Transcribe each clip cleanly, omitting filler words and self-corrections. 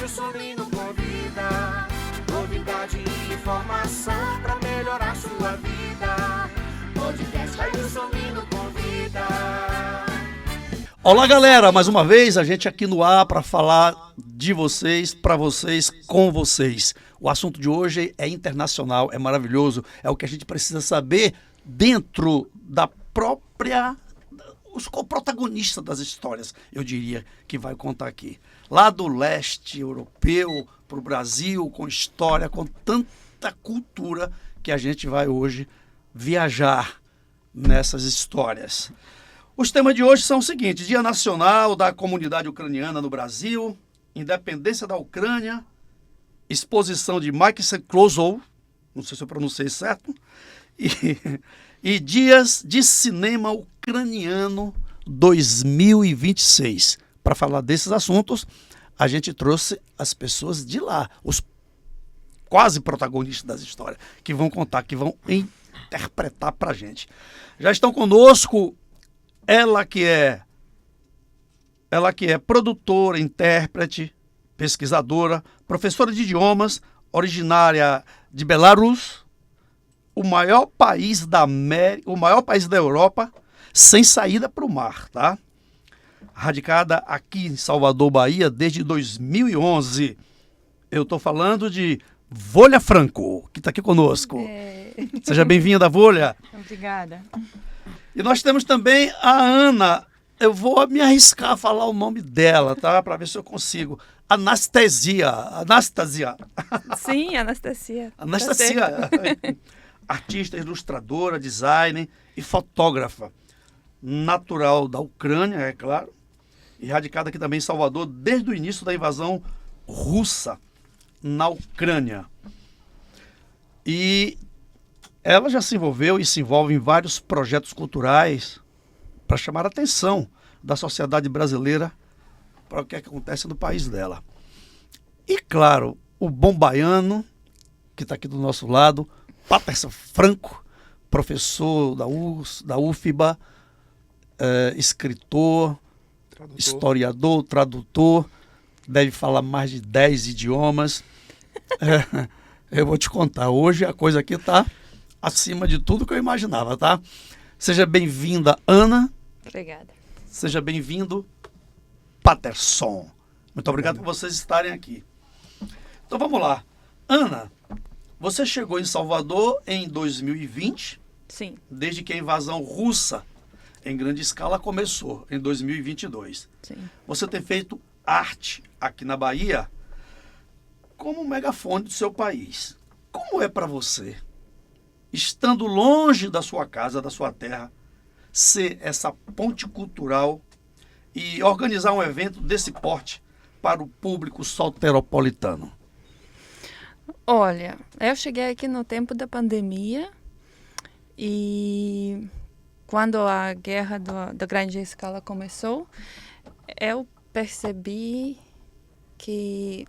Jailson Lino convida, novidade e informação pra melhorar sua vida. Podcast Jailson Lino convida. Olá, galera, mais uma vez a gente aqui no ar para falar de vocês, para vocês, com vocês. O assunto de hoje é internacional, é maravilhoso, é o que a gente precisa saber dentro da própria... os protagonistas das histórias, eu diria, que vai contar aqui. Lá do leste europeu para o Brasil, com história, com tanta cultura que a gente vai hoje viajar nessas histórias. Os temas de hoje são os seguintes: Dia Nacional da Comunidade Ucraniana no Brasil, Independência da Ucrânia, exposição de Mikhail Klozov, não sei se eu pronunciei certo, e Dias de Cinema Ucraniano 2026. Para falar desses assuntos, a gente trouxe as pessoas de lá, os quase protagonistas das histórias, que vão contar, que vão interpretar para a gente. Já estão conosco ela que é produtora, intérprete, pesquisadora, professora de idiomas, originária de Belarus, o maior país da Europa sem saída para o mar, tá? Radicada aqui em Salvador, Bahia, desde 2011. Eu estou falando de Volha Franco, que está aqui conosco. Seja bem-vinda, Volha. Obrigada. E nós temos também a Ana. Eu vou me arriscar a falar o nome dela, tá? Para ver se eu consigo. Anastasia. Sim, Anastasia. Anastasia. Artista, ilustradora, designer e fotógrafa. Natural da Ucrânia, é claro. E radicada aqui também em Salvador desde o início da invasão russa na Ucrânia. E ela já se envolveu e se envolve em vários projetos culturais para chamar a atenção da sociedade brasileira para o que acontece no país dela. E, claro, o bom baiano, que está aqui do nosso lado, Paterson Franco, professor da UFBA, escritor, historiador, tradutor, deve falar mais de 10 idiomas. Eu vou te contar, hoje a coisa aqui está acima de tudo que eu imaginava, tá? Seja bem-vinda, Ana. Obrigada. Seja bem-vindo, Paterson. Muito obrigado por vocês estarem aqui. Então vamos lá. Ana, você chegou em Salvador em 2020. Sim. Desde que a invasão russa em grande escala começou, em 2022. Sim. Você tem feito arte aqui na Bahia como um megafone do seu país. Como é para você, estando longe da sua casa, da sua terra, ser essa ponte cultural e organizar um evento desse porte para o público soteropolitano? Olha, eu cheguei aqui no tempo da pandemia e quando a guerra da grande escala começou, eu percebi que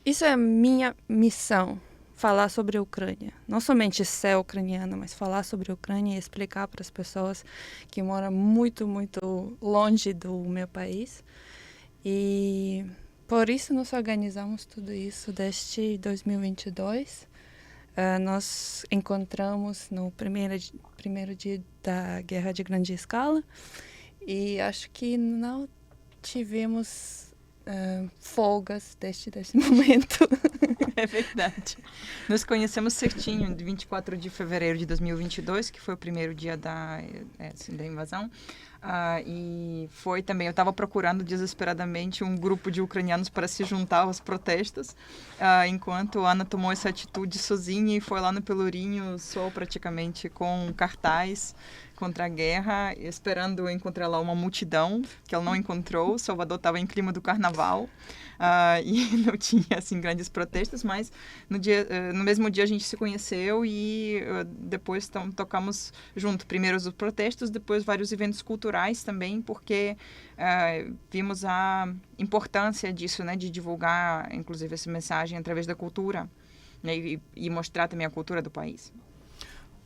isso é a minha missão. Falar sobre a Ucrânia, não somente ser ucraniana, mas falar sobre a Ucrânia e explicar para as pessoas que moram muito, muito longe do meu país. E por isso nós organizamos tudo isso desde 2022. Nós encontramos no primeiro dia da guerra de grande escala e acho que não tivemos folgas desde esse momento. É verdade. Nos conhecemos certinho, de 24 de fevereiro de 2022, que foi o primeiro dia da invasão. E foi também, eu estava procurando desesperadamente um grupo de ucranianos para se juntar aos protestos, enquanto a Ana tomou essa atitude sozinha e foi lá no Pelourinho só praticamente com cartaz contra a guerra, esperando encontrar lá uma multidão, que ela não encontrou. Salvador estava em clima do carnaval e não tinha assim grandes protestos, mas no mesmo dia a gente se conheceu e depois tocamos junto. Primeiro os protestos, depois vários eventos culturais também, porque vimos a importância disso, né, de divulgar, inclusive, essa mensagem através da cultura, né, e mostrar também a cultura do país.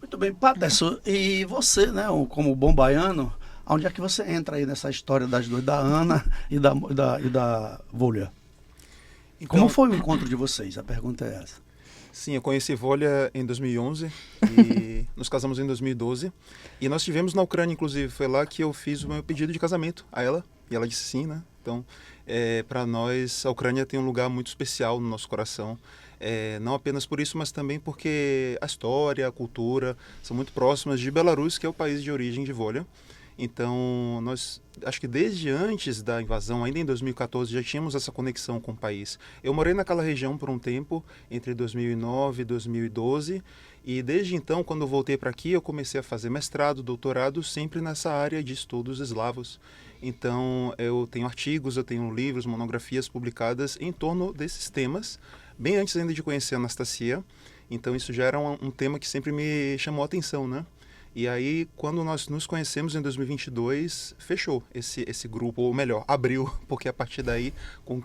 Muito bem, Paterson, e você, né, como bom baiano, onde é que você entra aí nessa história das duas, da Ana e da Volha? Então, Como foi o encontro de vocês? A pergunta é essa. sim, eu conheci Volha em 2011 e nos casamos em 2012. E nós estivemos na Ucrânia, inclusive. Foi lá que eu fiz o meu pedido de casamento a ela. E ela disse sim, né? Então, para nós, a Ucrânia tem um lugar muito especial no nosso coração. Não apenas por isso, mas também porque a história, a cultura são muito próximas de Belarus, que é o país de origem de Volha. Então, nós, acho que desde antes da invasão, ainda em 2014, já tínhamos essa conexão com o país. Eu morei naquela região por um tempo, entre 2009 e 2012, e desde então, quando eu voltei para aqui, eu comecei a fazer mestrado, doutorado, sempre nessa área de estudos eslavos. Então, eu tenho artigos, eu tenho livros, monografias publicadas em torno desses temas, bem antes ainda de conhecer a Anastasia. Então, isso já era um tema que sempre me chamou a atenção, né? E aí, quando nós nos conhecemos em 2022, fechou esse grupo, ou melhor, abriu, porque a partir daí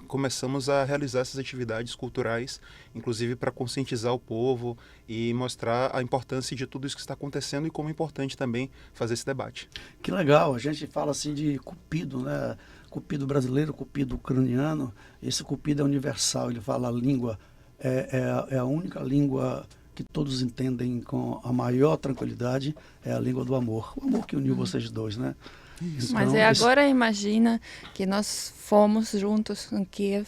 começamos a realizar essas atividades culturais, inclusive para conscientizar o povo e mostrar a importância de tudo isso que está acontecendo e como é importante também fazer esse debate. Que legal, a gente fala assim de Cupido, né? Cupido brasileiro, Cupido ucraniano. Esse Cupido é universal, ele fala a língua, é a única língua que todos entendem com a maior tranquilidade, é a língua do amor. O amor que uniu vocês dois, né? Então, Mas agora imagina que nós fomos juntos em Kiev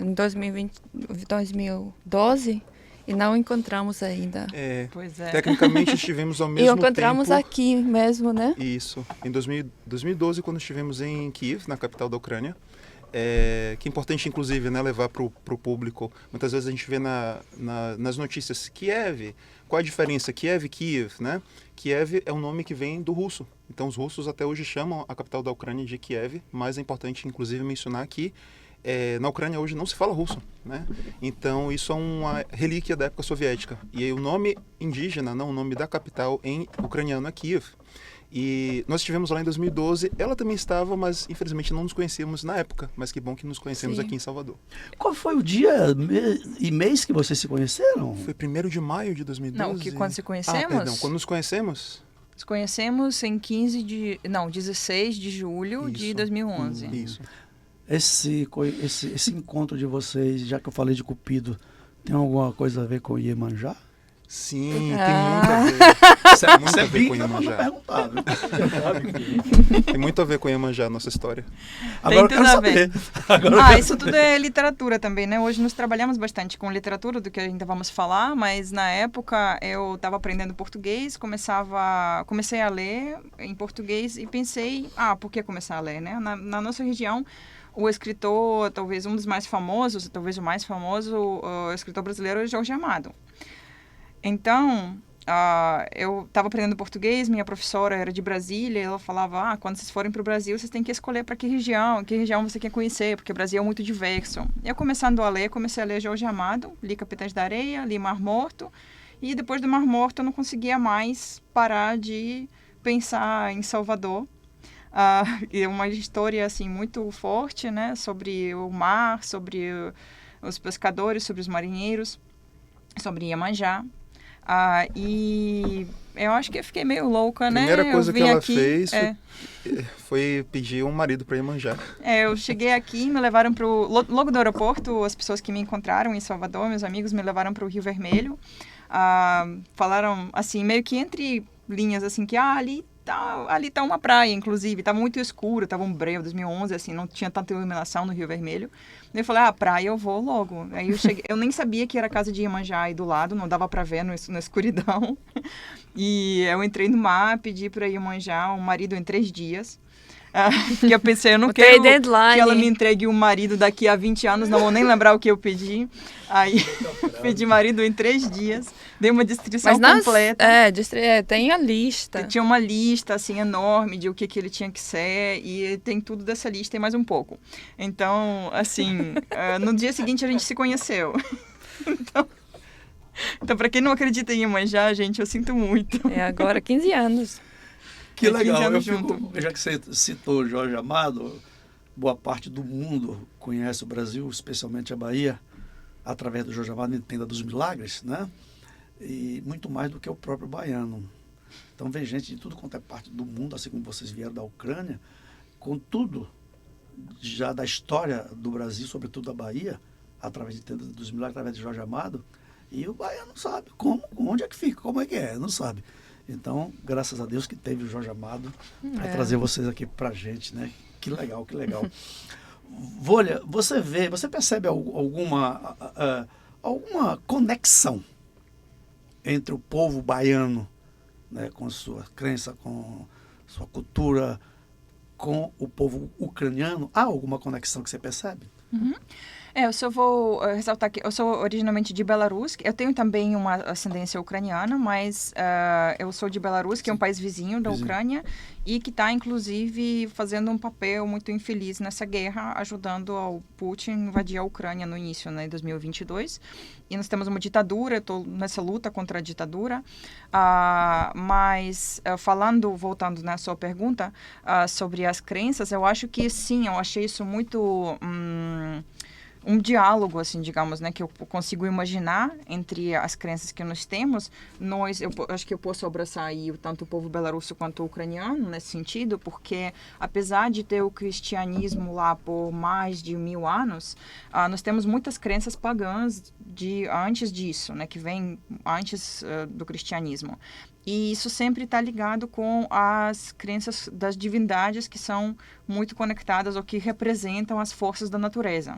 em 2012 e não encontramos ainda. Pois é. Tecnicamente estivemos ao E mesmo encontramos tempo. aqui mesmo, né? Isso. Em 2012, quando estivemos em Kiev, na capital da Ucrânia, que é importante, inclusive, né, levar para o público. Muitas vezes a gente vê nas notícias Kiev. Qual a diferença? Kiev, né? Kiev é um nome que vem do russo. Então, os russos até hoje chamam a capital da Ucrânia de Kiev, mas é importante, inclusive, mencionar que na Ucrânia hoje não se fala russo, né? Então, isso é uma relíquia da época soviética. E aí, o nome indígena, não, o nome da capital em ucraniano é Kiev. E nós estivemos lá em 2012, ela também estava, mas infelizmente não nos conhecíamos na época, mas que bom que nos conhecemos Sim. aqui em Salvador. qual foi o dia e mês que vocês se conheceram? Foi 1º de maio de 2012? Não, que quando se conhecemos? Perdão, quando nos conhecemos? Nos conhecemos em 16 de julho de Isso. 2011. Isso. Esse encontro de vocês, já que eu falei de Cupido, tem alguma coisa a ver com Iemanjá? Sim, tem muito a ver. Muito a ver com Iemanjá. perguntar, viu? Tem muito a ver com Iemanjá, nossa história. Agora eu tudo quero a saber. Agora eu quero Isso tudo é literatura também, né? Hoje nós trabalhamos bastante com literatura, do que ainda vamos falar, mas na época eu estava aprendendo português, comecei a ler em português e pensei, por que começar a ler, né? Na nossa região, o escritor, talvez um dos mais famosos, talvez o mais famoso, o escritor brasileiro é Jorge Amado. Então, eu estava aprendendo português, minha professora era de Brasília, e ela falava, quando vocês forem para o Brasil, vocês têm que escolher para que região você quer conhecer, porque o Brasil é muito diverso. Eu comecei a ler Jorge Amado, li Capitães da Areia, li Mar Morto, e depois do Mar Morto eu não conseguia mais parar de pensar em Salvador. É uma história assim, muito forte, né, sobre o mar, sobre os pescadores, sobre os marinheiros, sobre Iemanjá. E eu acho que eu fiquei meio louca, né? A primeira coisa que ela fez é, foi pedir um marido para Iemanjá. eu cheguei aqui, me levaram logo do aeroporto, as pessoas que me encontraram em Salvador, meus amigos, me levaram para o Rio Vermelho. Falaram, assim, meio que entre linhas, assim, que ali tá uma praia, inclusive. Tava muito escuro, tava um breu, 2011, assim, não tinha tanta iluminação no Rio Vermelho. Eu falei, praia eu vou logo. Aí eu cheguei, eu nem sabia que era a casa de Iemanjá aí do lado, não dava pra ver na escuridão. E eu entrei no mar, pedi pra Iemanjá um marido em 3 dias. Porque eu pensei, eu não quero deadline. que ela me entregue um marido daqui a 20 anos, não vou nem lembrar o que eu pedi. Aí pedi marido em 3 dias, dei uma descrição completa. Tem a lista. Tinha uma lista assim enorme de o que ele tinha que ser, e tem tudo dessa lista e mais um pouco. Então, assim, no dia seguinte a gente se conheceu. Então para quem não acredita em Iemanjá, gente, eu sinto muito. Agora 15 anos. Que 15 legal, anos já que você citou Jorge Amado, boa parte do mundo conhece o Brasil, especialmente a Bahia, através do Jorge Amado, Tenda dos Milagres, né? E muito mais do que o próprio baiano. Então vem gente de tudo quanto é parte do mundo, assim como vocês vieram da Ucrânia, com tudo já da história do Brasil, sobretudo da Bahia, através de Tenda dos Milagres, através de Jorge Amado, e o baiano não sabe onde é que fica, como é que é, não sabe. Então, graças a Deus que teve o Jorge Amado para trazer vocês aqui pra gente, né? Que legal, que legal. Volha, você percebe alguma conexão entre o povo baiano, né, com sua crença, com sua cultura, com o povo ucraniano? Há alguma conexão que você percebe? Eu só vou ressaltar que eu sou originalmente de Belarus. Eu tenho também uma ascendência ucraniana, mas eu sou de Belarus, que é um país vizinho da Ucrânia, e que está, inclusive, fazendo um papel muito infeliz nessa guerra, ajudando o Putin a invadir a Ucrânia no início, né, em 2022. E nós temos uma ditadura, eu estou nessa luta contra a ditadura. Mas, voltando na sua pergunta sobre as crenças, eu acho que sim, eu achei isso muito... um diálogo, assim, digamos, né, que eu consigo imaginar entre as crenças que nós temos. Eu acho que eu posso abraçar aí tanto o povo belarusso quanto o ucraniano nesse sentido, porque apesar de ter o cristianismo lá por mais de 1000 anos, nós temos muitas crenças pagãs antes disso, né, que vem antes do cristianismo. E isso sempre está ligado com as crenças das divindades que são muito conectadas ou que representam as forças da natureza.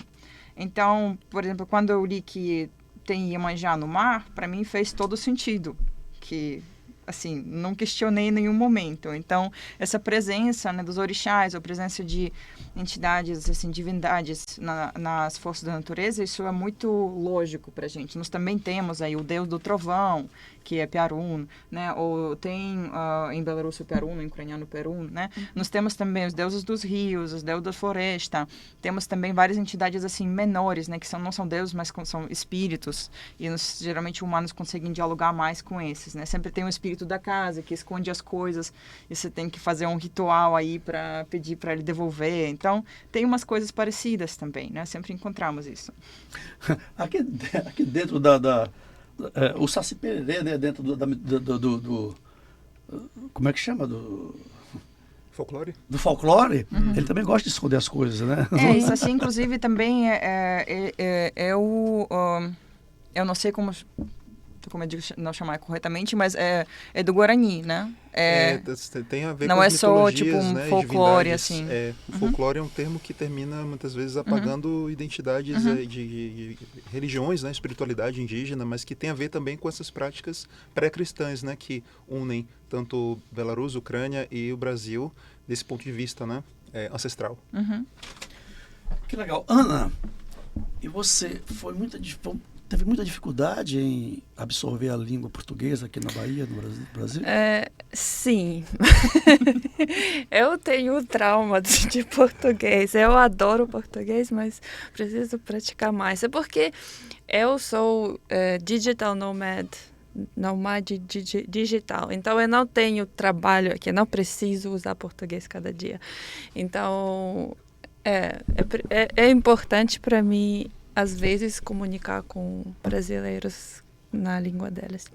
Então, por exemplo, quando eu li que tem Iemanjá no mar, para mim fez todo sentido, que, assim, não questionei em nenhum momento. Então, essa presença, né, dos orixás, a presença de entidades, assim, divindades nas forças da natureza, isso é muito lógico para a gente. Nós também temos aí o deus do trovão, que é Perun, né? Ou tem em Belarus o Perun, em ucraniano Perun, né? Nós temos também os deuses dos rios, os deuses da floresta. Temos também várias entidades assim menores, né? Que não são deuses, mas são espíritos. E geralmente humanos conseguem dialogar mais com esses, né? Sempre tem o espírito da casa que esconde as coisas e você tem que fazer um ritual aí para pedir para ele devolver. Então tem umas coisas parecidas também, né? Sempre encontramos isso. Aqui dentro o Saci Pererê, né, dentro do como é que chama? Folclore? Do folclore, ele também gosta de esconder as coisas, né? Isso assim, inclusive, também eu não sei como eu digo, não chamar corretamente, mas é do Guarani, né? Tem a ver não com é as só mitologias, tipo um né, folclore, divindades. assim. O folclore é um termo que termina muitas vezes apagando identidades de religiões, né, espiritualidade indígena, mas que tem a ver também com essas práticas pré-cristãs, né, que unem tanto Belarus, Ucrânia e o Brasil desse ponto de vista, né, ancestral. Que legal. Ana, e você teve muita dificuldade em absorver a língua portuguesa aqui na Bahia, no Brasil? Sim. Eu tenho trauma de português. Eu adoro português, mas preciso praticar mais. É porque eu sou digital nomad digital. Então, eu não tenho trabalho aqui, eu não preciso usar português cada dia. Então, é importante para mim às vezes comunicar com brasileiros na língua deles.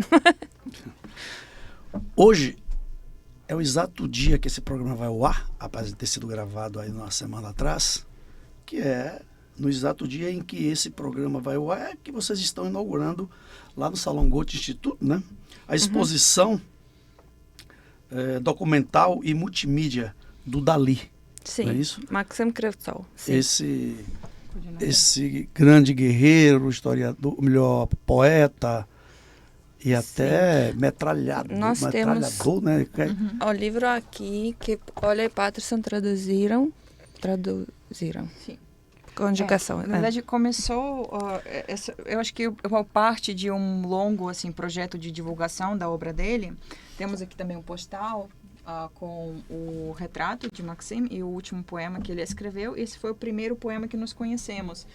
Hoje é o exato dia que esse programa vai ao ar, apesar de ter sido gravado aí uma semana atrás, que é no exato dia em que esse programa vai ao ar, que vocês estão inaugurando lá no Salão Goethe Instituto, né? A exposição documental e multimídia do Dali. Sim, não é isso? Maxim Krivtsov. Sim. Esse grande guerreiro, historiador, melhor, poeta e até metralhador, né? O livro aqui que Olha e Patterson traduziram. Sim. Conjugação. Na verdade, começou, eu acho que parte de um longo assim, projeto de divulgação da obra dele. Temos aqui também um postal com o retrato de Maxim e o último poema que ele escreveu. Esse foi o primeiro poema que nós conhecemos.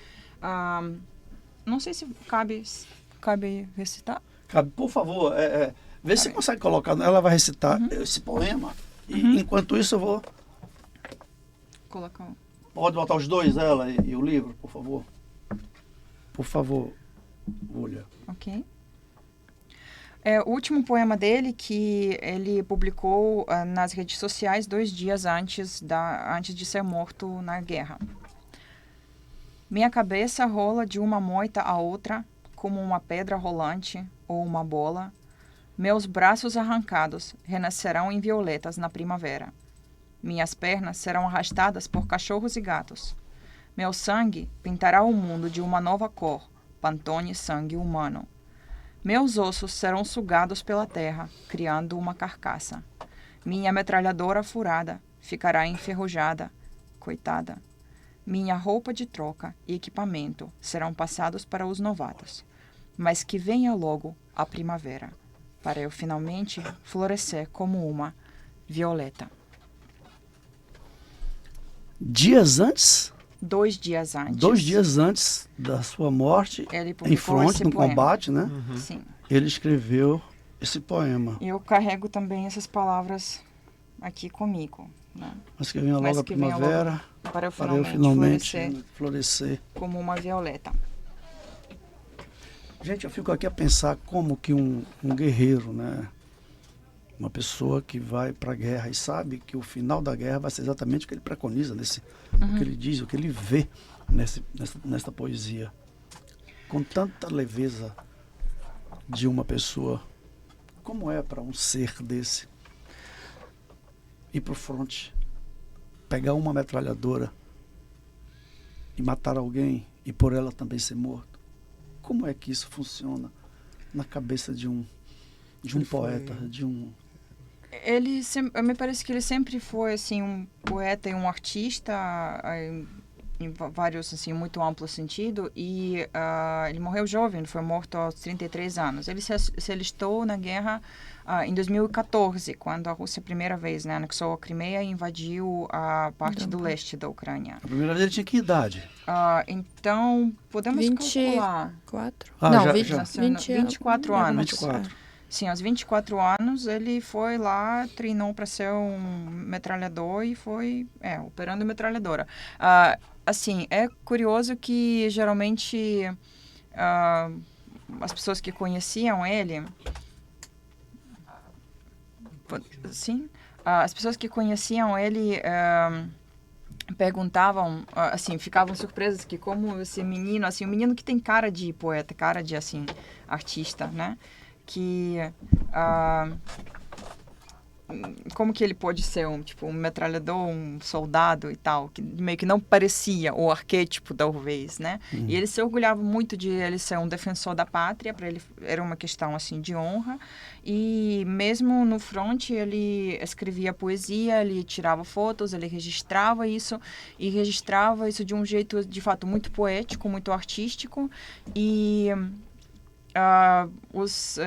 Não sei se cabe recitar. Cabe, por favor. Vê se você consegue colocar. Ela vai recitar esse poema. E enquanto isso eu vou... Colocar. Pode botar os dois, ela e o livro, por favor. Por favor, Volha. Ok. É o último poema dele que ele publicou nas redes sociais 2 dias antes de ser morto na guerra. Minha cabeça rola de uma moita a outra, como uma pedra rolante ou uma bola. Meus braços arrancados renascerão em violetas na primavera. Minhas pernas serão arrastadas por cachorros e gatos. Meu sangue pintará o mundo de uma nova cor, Pantone sangue humano. Meus ossos serão sugados pela terra, criando uma carcaça. Minha metralhadora furada ficará enferrujada, coitada. Minha roupa de troca e equipamento serão passados para os novatos. Mas que venha logo a primavera, para eu finalmente florescer como uma violeta. Dias antes, 2 dias antes. 2 dias antes da sua morte, Ele em publicou fronte, esse no poema. combate, né? Sim. Ele escreveu esse poema. Eu carrego também essas palavras aqui comigo, né? Mas que venha Mas logo a que venha logo primavera, para eu para eu finalmente finalmente florescer. como uma violeta. Gente, eu fico aqui a pensar como que um guerreiro, né? Uma pessoa que vai para a guerra e sabe que o final da guerra vai ser exatamente o que ele preconiza, o que ele diz, o que ele vê nesta poesia. Com tanta leveza de uma pessoa. Como é para um ser desse ir para o fronte, pegar uma metralhadora e matar alguém e por ela também ser morto? Como é que isso funciona na cabeça de um poeta, de um... Me parece que ele sempre foi assim um poeta e um artista em vários assim muito amplo sentido, e ele morreu jovem, ele foi morto aos 33 anos. Ele se alistou na guerra em 2014, quando a Rússia a primeira vez, né, anexou a Crimeia e invadiu a parte do leste da Ucrânia. A primeira vez ele tinha que idade? Então podemos calcular 24? Ah, Não, já- 20, já. 24 era anos. 24. Sim, aos 24 anos ele foi lá, treinou para ser um metralhador e foi operando metralhadora. Assim, é curioso que geralmente as pessoas que conheciam ele, sim, as pessoas que conheciam ele perguntavam, assim, ficavam surpresas que como esse menino, assim, um menino que tem cara de poeta, cara de, assim, artista, né? Que como que ele pode ser um metralhador, um soldado e tal, que meio que não parecia o arquétipo talvez, né? E ele se orgulhava muito de ele ser um defensor da pátria, para ele era uma questão assim de honra, e mesmo no front ele escrevia poesia, ele tirava fotos, ele registrava isso de um jeito de fato muito poético, muito artístico, e os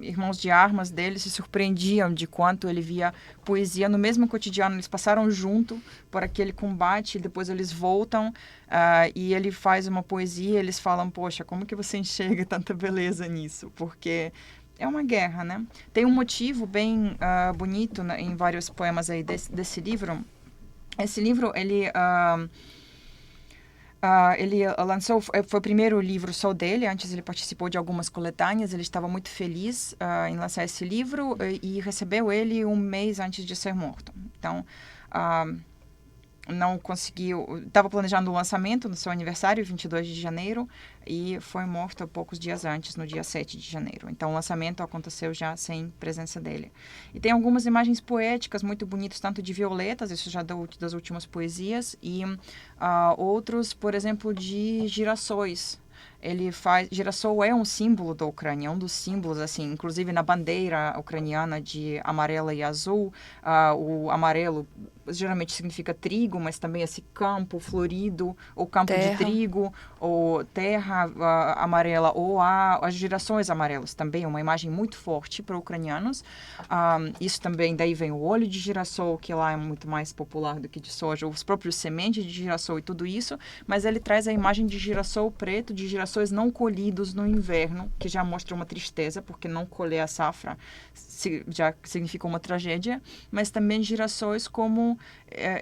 irmãos de armas dele se surpreendiam de quanto ele via poesia no mesmo cotidiano. Eles passaram junto por aquele combate, depois eles voltam e ele faz uma poesia, eles falam, poxa, como que você enxerga tanta beleza nisso? Porque é uma guerra, né? Tem um motivo bem bonito em vários poemas aí desse livro. Esse livro, ele lançou, foi o primeiro livro só dele, antes ele participou de algumas coletâneas, ele estava muito feliz em lançar esse livro e recebeu ele um mês antes de ser morto. Então, não conseguiu, estava planejando o lançamento no seu aniversário, 22 de janeiro, e foi morto poucos dias antes, no dia 7 de janeiro. Então, o lançamento aconteceu já sem presença dele. E tem algumas imagens poéticas muito bonitas, tanto de violetas, isso já das últimas poesias, e outros, por exemplo, de girassóis. Girassol é um símbolo da Ucrânia, um dos símbolos, assim, inclusive na bandeira ucraniana de amarela e azul, o amarelo geralmente significa trigo, mas também esse campo florido, ou campo de trigo, ou terra amarela, ou as girassóis amarelas, também é uma imagem muito forte para ucranianos. Isso também, daí vem o óleo de girassol, que lá é muito mais popular do que de soja, os próprios sementes de girassol e tudo isso, mas ele traz a imagem de girassol preto, de girassol girassóis não colhidos no inverno, que já mostra uma tristeza, porque não colher a safra já significa uma tragédia, mas também girassóis como,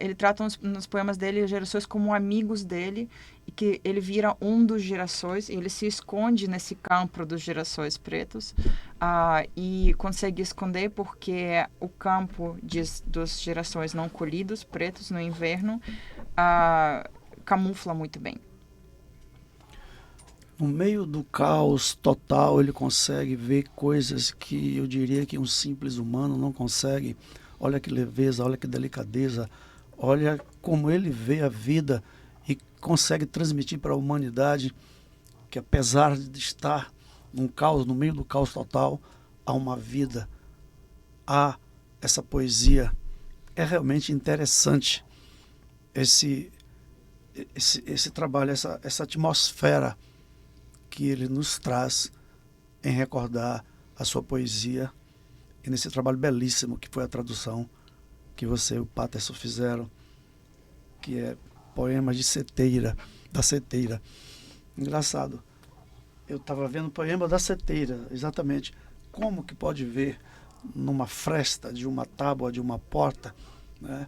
ele trata nos poemas dele, girassóis como amigos dele, e que ele vira um dos girassóis, e ele se esconde nesse campo dos girassóis pretos, e consegue esconder porque o campo dos girassóis não colhidos, pretos, no inverno, camufla muito bem. No meio do caos total, ele consegue ver coisas que eu diria que um simples humano não consegue. Olha que leveza, olha que delicadeza, olha como ele vê a vida e consegue transmitir para a humanidade que, apesar de estar num caos, no meio do caos total, há uma vida, há essa poesia. É realmente interessante esse trabalho, essa atmosfera que ele nos traz em recordar a sua poesia e nesse trabalho belíssimo que foi a tradução que você e o Patterson fizeram, que é Poemas de Seteira, da Seteira. Engraçado, eu estava vendo o poema da Seteira, exatamente como que pode ver numa fresta de uma tábua, de uma porta, né,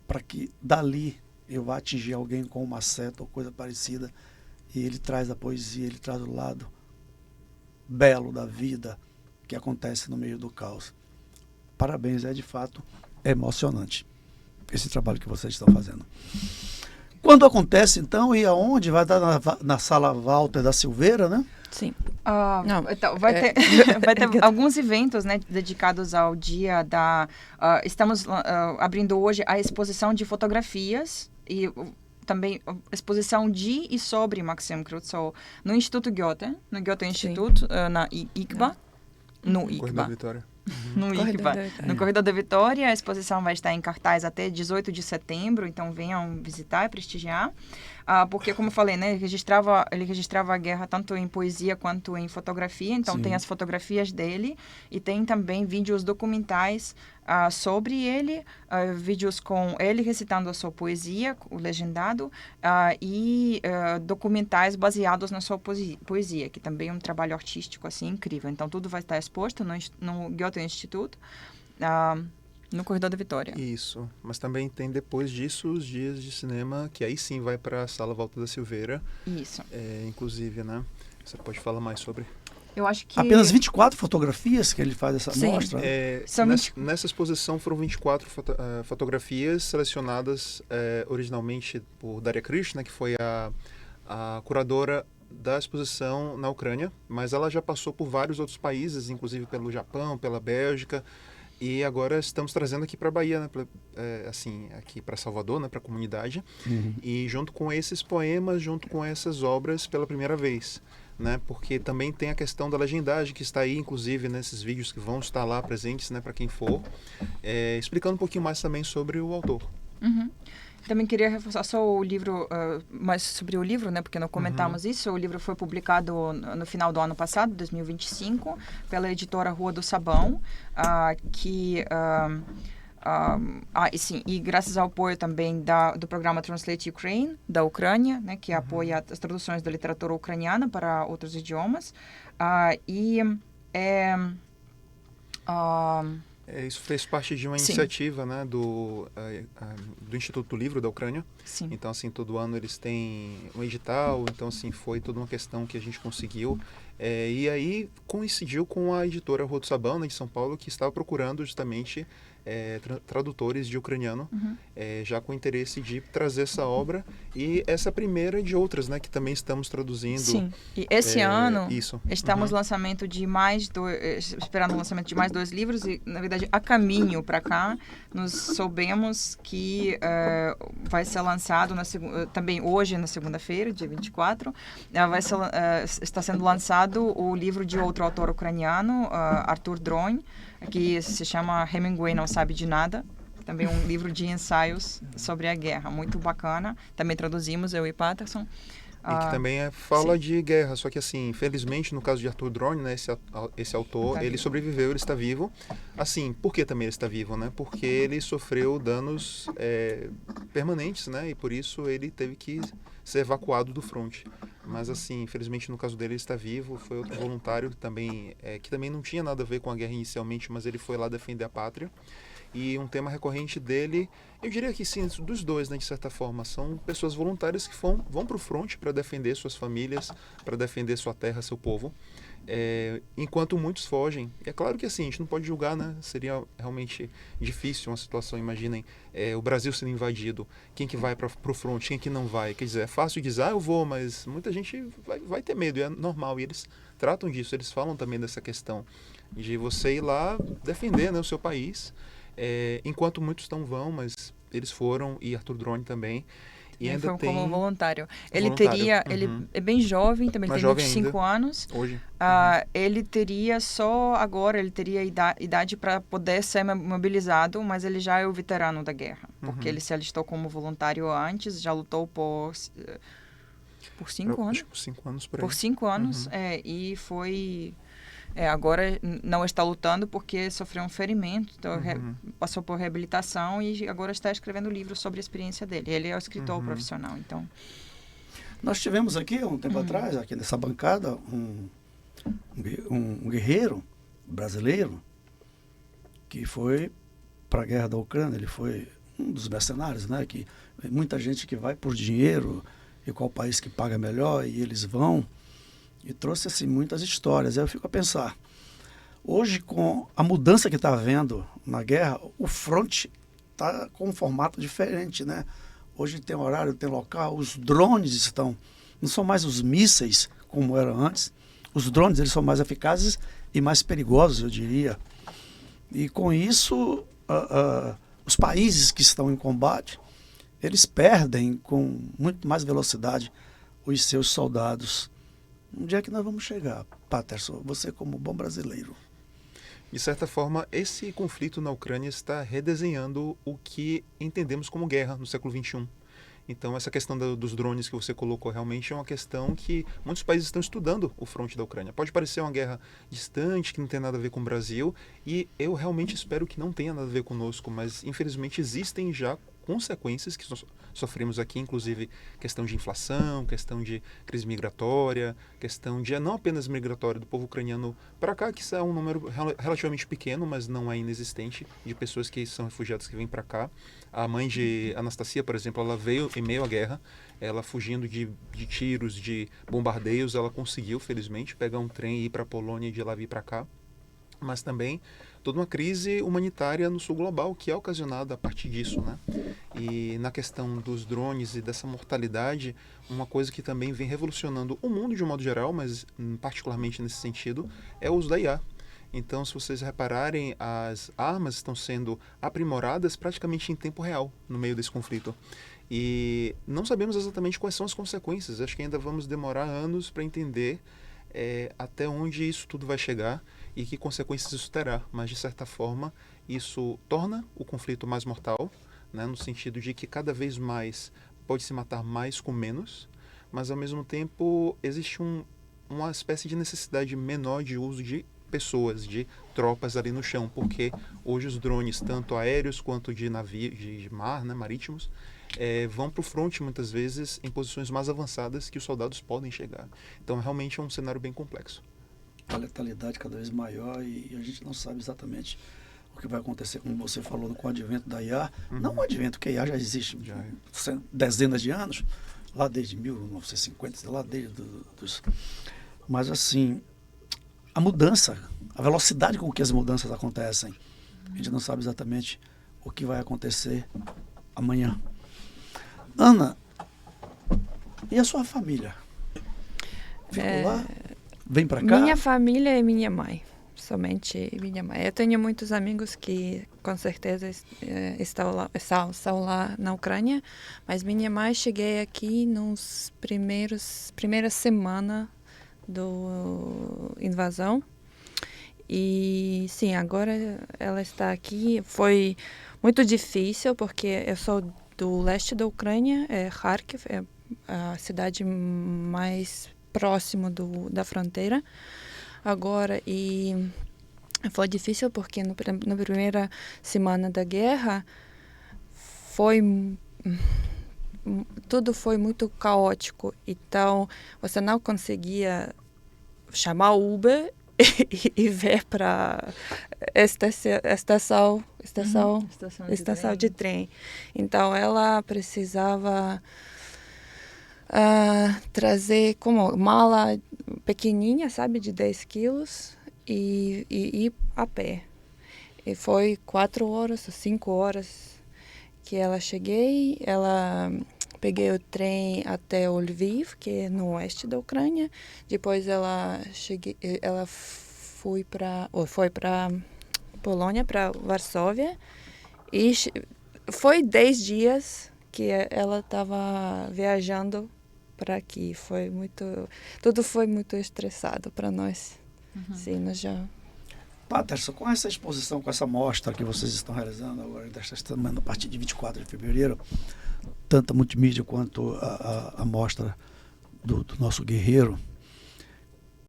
para que dali eu vá atingir alguém com uma seta ou coisa parecida. E ele traz a poesia, ele traz o lado belo da vida que acontece no meio do caos. Parabéns, é de fato emocionante esse trabalho que vocês estão fazendo. Quando acontece, então, e aonde? Vai dar na Sala Walter da Silveira, né? Sim. Não, então, vai ter alguns eventos, né, dedicados ao dia da... estamos abrindo hoje a exposição de fotografias e também exposição de e sobre Maxim Crusoe no Instituto Goethe, no Goethe Institut, na ICBA, no Corredor ICBA. Vitória. No ICBA, no Corredor da Vitória. A exposição vai estar em cartaz até 18 de setembro, então venham visitar e prestigiar. Porque, como eu falei, né, ele registrava a guerra tanto em poesia quanto em fotografia, então tem as fotografias dele e tem também vídeos documentais sobre ele, vídeos com ele recitando a sua poesia, o legendado, e documentais baseados na sua poesia, que também é um trabalho artístico assim incrível. Então tudo vai estar exposto no Goethe Institut, no Corredor da Vitória. Isso, mas também tem depois disso os dias de cinema, que aí sim vai para a Sala Walter da Silveira. Isso. Inclusive, né? Você pode falar mais sobre? Eu acho que... Apenas 24 fotografias que ele faz essa mostra? Nessa exposição foram 24 fotografias selecionadas originalmente por Daria Krishna, que foi a curadora da exposição na Ucrânia, mas ela já passou por vários outros países, inclusive pelo Japão, pela Bélgica, e agora estamos trazendo aqui para a Bahia, né, aqui para Salvador, né, para a comunidade, e junto com esses poemas, junto com essas obras pela primeira vez. Né, porque também tem a questão da legendagem que está aí, inclusive, nesses vídeos que vão estar lá presentes, né, para quem for, explicando um pouquinho mais também sobre o autor. Também queria reforçar só o livro, mais sobre o livro, né, porque não comentamos isso. O livro foi publicado no final do ano passado, 2025, pela editora Rua do Sabão, e graças ao apoio também do programa Translate Ukraine, da Ucrânia, né, que apoia as traduções da literatura ucraniana para outros idiomas. Isso fez parte de uma iniciativa, né, do Instituto do Livro da Ucrânia. Sim. Então, assim, todo ano eles têm um edital, então, assim, foi toda uma questão que a gente conseguiu. E aí coincidiu com a editora Rua do Sabão, né, de São Paulo, que estava procurando justamente tradutores de ucraniano, já com interesse de trazer essa obra, e essa primeira de outras, né, que também estamos traduzindo. Sim, e esse ano isso. Estamos esperando o lançamento de mais 2 livros, e na verdade a caminho para cá nós soubemos que vai ser lançado também hoje, na segunda-feira, dia 24, está sendo lançado o livro de outro autor ucraniano, Artur Dron, que se chama Hemingway Não Sabe de Nada, também um livro de ensaios sobre a guerra, muito bacana, também traduzimos, eu e Patterson. E que também fala de guerra, só que assim, infelizmente, no caso de Artur Dron, né, esse autor, ele sobreviveu, ele está vivo. Assim, por que também ele está vivo, né? Porque ele sofreu danos permanentes, né? E por isso ele teve que ser evacuado do fronte. Mas assim, infelizmente no caso dele ele está vivo. Foi outro voluntário também, que também não tinha nada a ver com a guerra inicialmente, mas ele foi lá defender a pátria. E um tema recorrente dele, eu diria que sim, dos dois, né, de certa forma, são pessoas voluntárias que vão para o fronte para defender suas famílias, para defender sua terra, seu povo. Enquanto muitos fogem. É claro que assim, a gente não pode julgar, né? Seria realmente difícil uma situação, imaginem, o Brasil sendo invadido, quem que vai para o front, quem que não vai. Quer dizer, é fácil dizer, eu vou, mas muita gente vai ter medo, e é normal, e eles tratam disso, eles falam também dessa questão de você ir lá defender, né, o seu país, enquanto muitos não vão, mas eles foram, e Arthur Drone também. E Ele ainda foi tem como voluntário. Ele voluntário. teria, Uhum. ele é bem jovem, também Mais ele tem jovem 25 anos. hoje. Ele teria ele teria idade para poder ser mobilizado, mas ele já é o veterano da guerra, porque ele se alistou como voluntário antes, já lutou por 5 anos. Acho que 5 anos por aí. Por 5 anos, e foi... agora não está lutando porque sofreu um ferimento, então passou por reabilitação e agora está escrevendo livros sobre a experiência dele. Ele é o escritor profissional, então... Nós tivemos aqui, um tempo atrás, aqui nessa bancada, um guerreiro brasileiro que foi para a guerra da Ucrânia. Ele foi um dos mercenários, né? Que muita gente que vai por dinheiro e qual país que paga melhor, e eles vão. E trouxe assim muitas histórias. Aí eu fico a pensar, hoje com a mudança que está havendo na guerra, o front está com um formato diferente, né? Hoje tem horário, tem local, os drones não são mais os mísseis como eram antes. Os drones, eles são mais eficazes e mais perigosos, eu diria. E com isso, os países que estão em combate, eles perdem com muito mais velocidade os seus soldados. Onde é que nós vamos chegar, Patterson? Você como bom brasileiro. De certa forma, esse conflito na Ucrânia está redesenhando o que entendemos como guerra no século XXI. Então, essa questão dos drones que você colocou realmente é uma questão que muitos países estão estudando o fronte da Ucrânia. Pode parecer uma guerra distante, que não tem nada a ver com o Brasil, e eu realmente espero que não tenha nada a ver conosco, mas infelizmente existem já consequências que sofremos aqui, inclusive questão de inflação, questão de crise migratória, questão de não apenas migratória do povo ucraniano para cá, que isso é um número relativamente pequeno, mas não é inexistente, de pessoas que são refugiadas que vêm para cá. A mãe de Anastasia, por exemplo, ela veio em meio à guerra, ela fugindo de tiros, de bombardeios, ela conseguiu, felizmente, pegar um trem e ir para a Polônia e de lá vir para cá. Mas também toda uma crise humanitária no sul global que é ocasionada a partir disso, né? E na questão dos drones e dessa mortalidade, uma coisa que também vem revolucionando o mundo de um modo geral, mas particularmente nesse sentido, é o uso da IA. Então, se vocês repararem, as armas estão sendo aprimoradas praticamente em tempo real no meio desse conflito. E não sabemos exatamente quais são as consequências. Acho que ainda vamos demorar anos para entender até onde isso tudo vai chegar e que consequências isso terá. Mas, de certa forma, isso torna o conflito mais mortal, né, no sentido de que cada vez mais pode se matar mais com menos, mas, ao mesmo tempo, existe uma espécie de necessidade menor de uso de pessoas, de tropas ali no chão, porque hoje os drones, tanto aéreos quanto de navio, de mar, né, marítimos, vão para o fronte muitas vezes em posições mais avançadas que os soldados podem chegar. Então, realmente é um cenário bem complexo. A letalidade cada vez maior e a gente não sabe exatamente o que vai acontecer, como você falou, com o advento da IA. Não o advento, que a IA já existe dezenas de anos, lá desde 1950, lá desde Mas, assim, a mudança, a velocidade com que as mudanças acontecem, a gente não sabe exatamente o que vai acontecer amanhã. Ana, e a sua família? Ficou lá? Vem para cá? Minha família é minha mãe, somente minha mãe. Eu tenho muitos amigos que com certeza estão lá na Ucrânia, mas minha mãe cheguei aqui nos primeira semana do invasão. E sim, agora ela está aqui. Foi muito difícil porque eu sou do leste da Ucrânia, Kharkiv, é a cidade mais próximo da fronteira agora, e foi difícil porque na primeira semana da guerra foi tudo foi muito caótico. Então, você não conseguia chamar o Uber e ver para estação de trem. Então, ela precisava trazer como mala pequenininha, sabe, de 10 quilos e ir a pé. E foi 4 horas ou 5 horas que ela cheguei. Peguei o trem até Lviv, que é no oeste da Ucrânia. Depois ela foi para Polônia, para Varsóvia. E foi 10 dias que ela estava viajando para aqui. Tudo foi muito estressado para nós. Sim, nós já... Patterson, com essa exposição, com essa mostra que vocês estão realizando agora, desta semana, a partir de 24 de fevereiro, tanto a multimídia quanto a mostra do nosso guerreiro,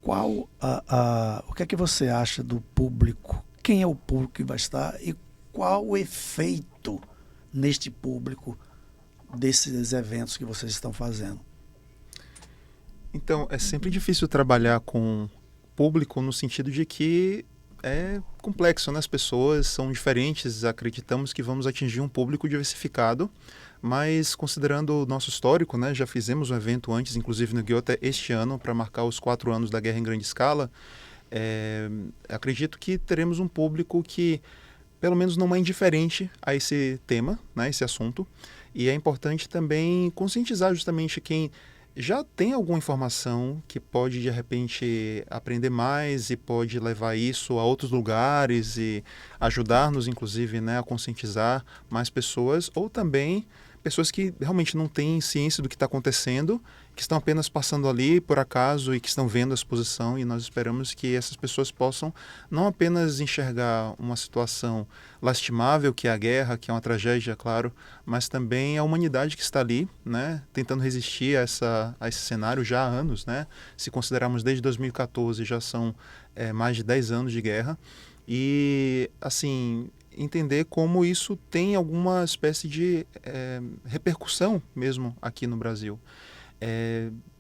o que é que você acha do público? Quem é o público que vai estar e qual o efeito neste público desses eventos que vocês estão fazendo? Então, é sempre difícil trabalhar com público no sentido de que é complexo, né? As pessoas são diferentes, acreditamos que vamos atingir um público diversificado, mas considerando o nosso histórico, né? Já fizemos um evento antes, inclusive no Goethe, este ano, para marcar os 4 anos da Guerra em Grande Escala. Acredito que teremos um público que, pelo menos, não é indiferente a esse tema, né? Esse assunto, e é importante também conscientizar justamente quem já tem alguma informação que pode, de repente, aprender mais e pode levar isso a outros lugares e ajudar-nos, inclusive, né, a conscientizar mais pessoas, ou também pessoas que realmente não têm ciência do que está acontecendo, que estão apenas passando ali por acaso e que estão vendo a exposição, e nós esperamos que essas pessoas possam não apenas enxergar uma situação lastimável, que é a guerra, que é uma tragédia, claro, mas também a humanidade que está ali, né, tentando resistir a esse cenário já há anos, né? Se considerarmos desde 2014, já são mais de 10 anos de guerra, e assim, entender como isso tem alguma espécie de repercussão mesmo aqui no Brasil.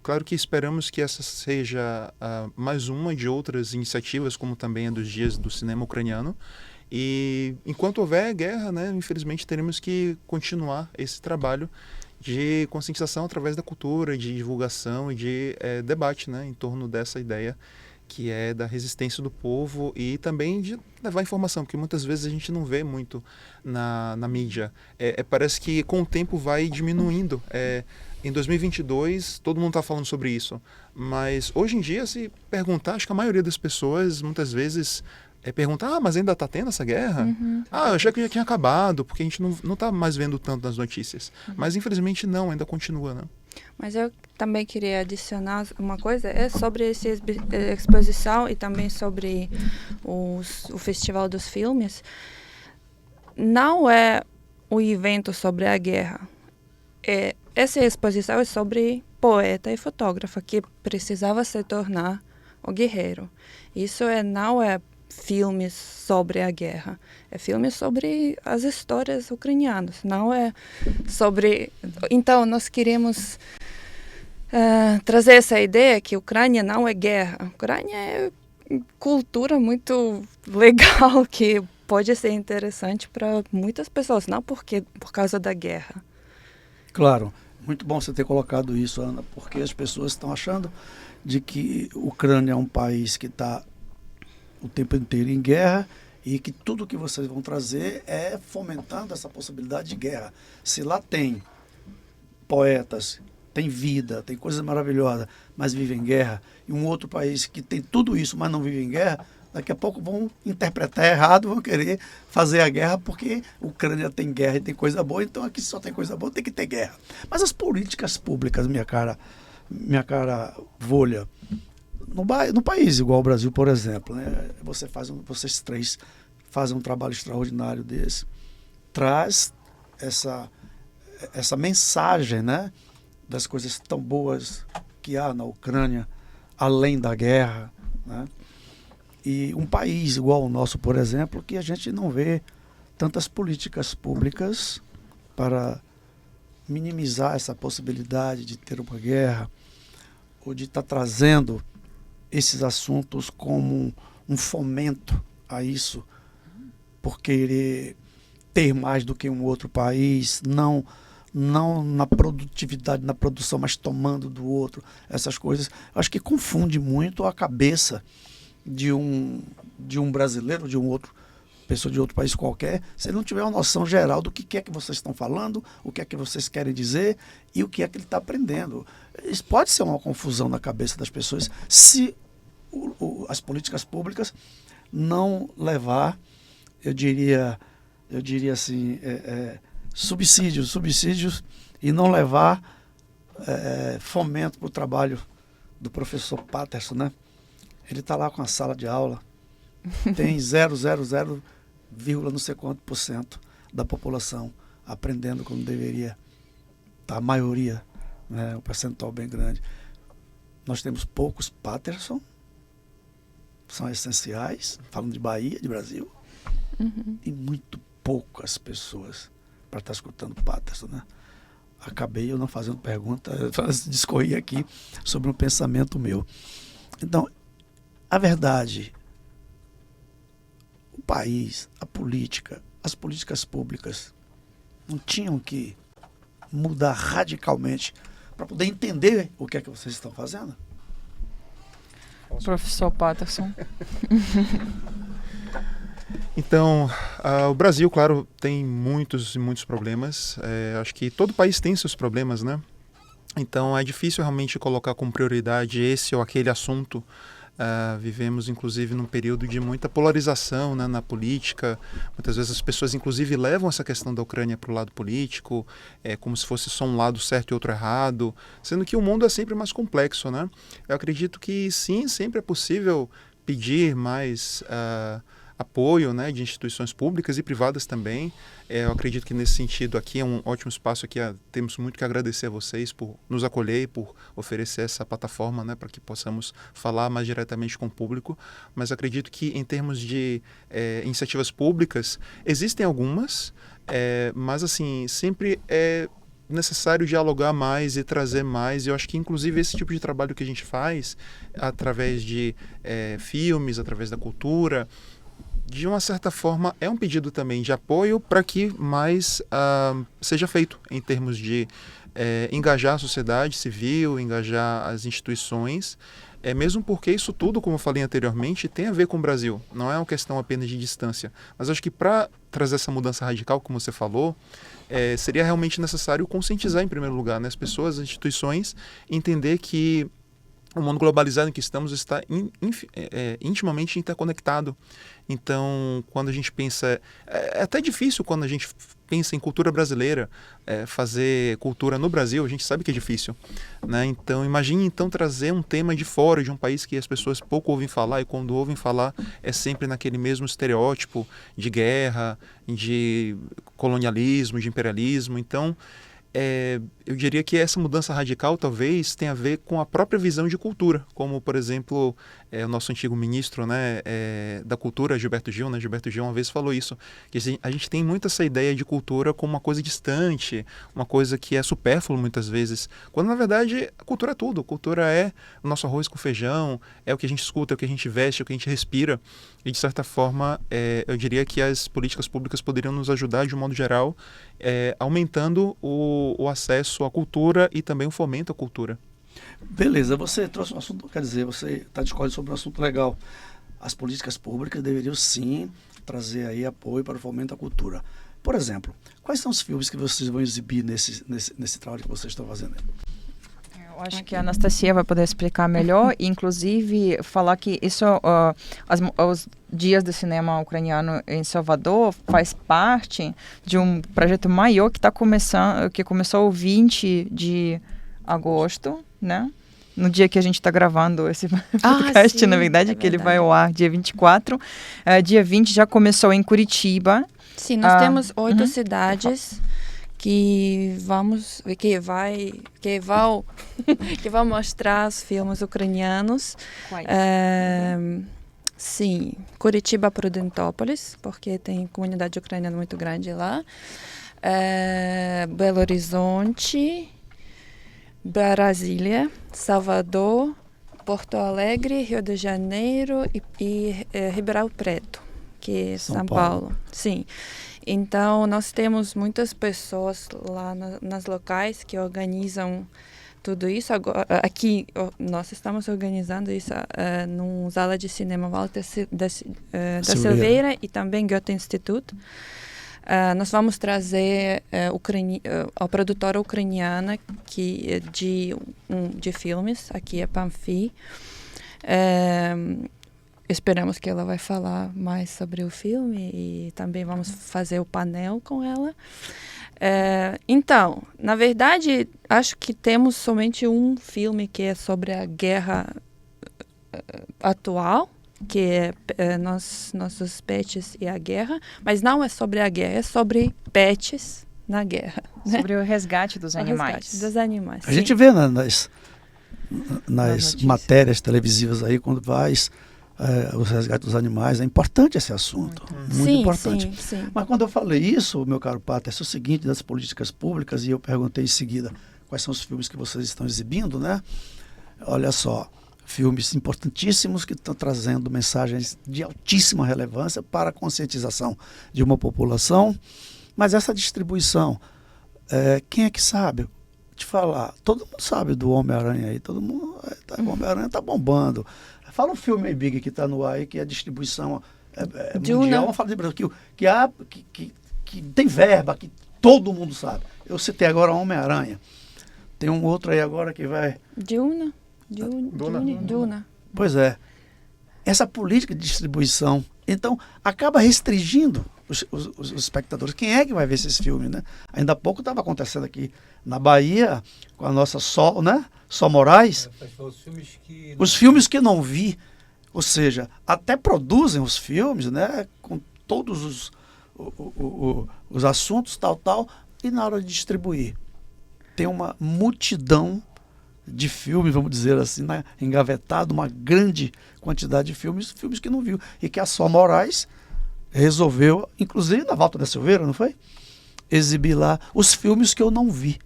Claro que esperamos que essa seja mais uma de outras iniciativas, como também a dos Dias do Cinema Ucraniano. E enquanto houver guerra, né, infelizmente teremos que continuar esse trabalho de conscientização através da cultura, de divulgação e de debate, né, em torno dessa ideia que é da resistência do povo e também de levar informação, porque muitas vezes a gente não vê muito na mídia. Parece que com o tempo vai diminuindo. Em 2022, todo mundo está falando sobre isso, mas hoje em dia, se perguntar, acho que a maioria das pessoas, muitas vezes, pergunta, mas ainda está tendo essa guerra? Eu achei que já tinha acabado, porque a gente não está mais vendo tanto nas notícias. Mas, infelizmente, não, ainda continua, né? Mas eu também queria adicionar uma coisa, sobre essa exposição e também sobre o Festival dos Filmes. Não é um evento sobre a guerra. Essa exposição é sobre poeta e fotógrafa que precisava se tornar o guerreiro. Isso não é filmes sobre a guerra, é filmes sobre as histórias ucranianas, não é sobre... Então, nós queremos trazer essa ideia que a Ucrânia não é guerra. A Ucrânia é cultura muito legal, que pode ser interessante para muitas pessoas, não por causa da guerra. Claro, muito bom você ter colocado isso, Ana, porque as pessoas estão achando de que a Ucrânia é um país que está o tempo inteiro em guerra e que tudo que vocês vão trazer é fomentando essa possibilidade de guerra. Se lá tem poetas, tem vida, tem coisas maravilhosas, mas vive em guerra, e um outro país que tem tudo isso, mas não vive em guerra, daqui a pouco vão interpretar errado, vão querer fazer a guerra porque a Ucrânia tem guerra e tem coisa boa, então aqui só tem coisa boa, tem que ter guerra. Mas as políticas públicas, minha cara Volha, no país igual o Brasil, por exemplo, né, vocês três fazem um trabalho extraordinário desse, traz essa mensagem, né, das coisas tão boas que há na Ucrânia, além da guerra, né? E um país igual o nosso, por exemplo, que a gente não vê tantas políticas públicas para minimizar essa possibilidade de ter uma guerra ou de estar trazendo esses assuntos como um fomento a isso, por querer ter mais do que um outro país, não na produtividade, na produção, mas tomando do outro, essas coisas. Acho que confunde muito a cabeça de um brasileiro, de um outro pessoa de outro país qualquer, se ele não tiver uma noção geral do que é que vocês estão falando, o que é que vocês querem dizer e o que é que ele está aprendendo. Isso pode ser uma confusão na cabeça das pessoas se as políticas públicas não levar, eu diria assim, subsídios e não levar fomento para o trabalho do professor Patterson, né? Ele está lá com a sala de aula, tem 000, não sei quanto % da população aprendendo como deveria. A maioria, né, um percentual bem grande. Nós temos poucos Patterson, são essenciais, falando de Bahia, de Brasil, e muito poucas pessoas para estar escutando Patterson, né? Acabei eu não fazendo pergunta, discorri aqui sobre um pensamento meu. Então, a verdade, o país, a política, as políticas públicas não tinham que mudar radicalmente para poder entender o que é que vocês estão fazendo? Professor Patterson. Então, o Brasil, claro, tem muitos problemas. Acho que todo país tem seus problemas, né? Então, é difícil realmente colocar como prioridade esse ou aquele assunto. Vivemos, inclusive, num período de muita polarização, né, na política. Muitas vezes as pessoas, inclusive, levam essa questão da Ucrânia para o lado político, como se fosse só um lado certo e outro errado, sendo que o mundo é sempre mais complexo, né? Eu acredito que, sim, sempre é possível pedir mais apoio, né, de instituições públicas e privadas também. Eu acredito que nesse sentido aqui é um ótimo espaço aqui. Temos muito que agradecer a vocês por nos acolher e por oferecer essa plataforma, né, para que possamos falar mais diretamente com o público. Mas acredito que em termos de iniciativas públicas, existem algumas, mas assim, sempre é necessário dialogar mais e trazer mais. Eu acho que inclusive esse tipo de trabalho que a gente faz através de filmes, através da cultura, de uma certa forma, é um pedido também de apoio para que mais seja feito em termos de engajar a sociedade civil, engajar as instituições, mesmo porque isso tudo, como eu falei anteriormente, tem a ver com o Brasil. Não é uma questão apenas de distância. Mas acho que para trazer essa mudança radical, como você falou, seria realmente necessário conscientizar, em primeiro lugar, né, as pessoas, as instituições, entender que o mundo globalizado em que estamos está intimamente interconectado. Então, quando a gente pensa... É até difícil quando a gente pensa em cultura brasileira, fazer cultura no Brasil, a gente sabe que é difícil, né? Então, imagine então trazer um tema de fora, de um país que as pessoas pouco ouvem falar, e quando ouvem falar é sempre naquele mesmo estereótipo de guerra, de colonialismo, de imperialismo. Então, eu diria que essa mudança radical talvez tenha a ver com a própria visão de cultura, como, por exemplo, o nosso antigo ministro, né, da cultura, Gilberto Gil, né? Gilberto Gil uma vez falou isso, que a gente tem muito essa ideia de cultura como uma coisa distante, uma coisa que é supérflua muitas vezes, quando na verdade a cultura é tudo. A cultura é o nosso arroz com feijão, é o que a gente escuta, é o que a gente veste, é o que a gente respira, e de certa forma eu diria que as políticas públicas poderiam nos ajudar de um modo geral, aumentando o acesso à cultura e também o fomento à cultura. Beleza, você trouxe um assunto, quer dizer, você está discutindo sobre um assunto legal. As políticas públicas deveriam sim trazer aí apoio para o fomento à cultura. Por exemplo, quais são os filmes que vocês vão exibir nesse trabalho que vocês estão fazendo? Eu acho que a Anastasia vai poder explicar melhor, e inclusive falar que isso, os Dias do Cinema Ucraniano em Salvador faz parte de um projeto maior que começou o 20 de agosto, né? No dia que a gente está gravando esse podcast, sim, na verdade, que ele vai ao ar dia 24. Dia 20 já começou em Curitiba. Sim, nós temos 8 cidades que vão mostrar os filmes ucranianos. Quais? Sim, Curitiba, Prudentópolis, porque tem comunidade ucraniana muito grande lá. Belo Horizonte, Brasília, Salvador, Porto Alegre, Rio de Janeiro e Ribeirão Preto, que é São Paulo. Sim. Então, nós temos muitas pessoas lá nas locais que organizam tudo isso. Agora, aqui, nós estamos organizando isso numa sala de cinema Walter da Silveira e também Goethe Institut. Nós vamos trazer a produtora ucraniana de filmes, aqui é Panfi. Esperamos que ela vai falar mais sobre o filme e também vamos fazer o painel com ela. Então, na verdade, acho que temos somente um filme que é sobre a guerra atual, que é nossos pets e a guerra, mas não é sobre a guerra, é sobre pets na guerra. Né? Sobre o resgate dos animais. Resgate dos animais. A gente vê nas matérias televisivas aí, quando faz os resgates dos animais, é importante esse assunto, muito importante. Sim. Mas quando eu falei isso, meu caro Pater, é o seguinte, das políticas públicas, e eu perguntei em seguida quais são os filmes que vocês estão exibindo, né? Olha só, filmes importantíssimos que estão trazendo mensagens de altíssima relevância para a conscientização de uma população, mas essa distribuição, quem é que sabe? Te falar, todo mundo sabe do Homem-Aranha aí, todo mundo, o Homem-Aranha está bombando. Fala um filme aí, Big, que está no ar aí, que a distribuição mundial, vamos falar de Brasil, que tem verba, que todo mundo sabe. Eu citei agora Homem-Aranha. Tem um outro aí agora que vai... Duna. Pois é. Essa política de distribuição, então, acaba restringindo os espectadores. Quem é que vai ver esses filmes, né? Ainda há pouco estava acontecendo aqui na Bahia, com a nossa Sol, né? Sol Moraes. Os filmes que não vi, ou seja, até produzem os filmes, né? Com todos os assuntos, tal, e na hora de distribuir, tem uma multidão de filmes, vamos dizer assim, né? Engavetado, uma grande quantidade de filmes que não viu. E que a Sol Moraes resolveu, inclusive na Walter da Silveira, não foi? Exibir lá os filmes que eu não vi.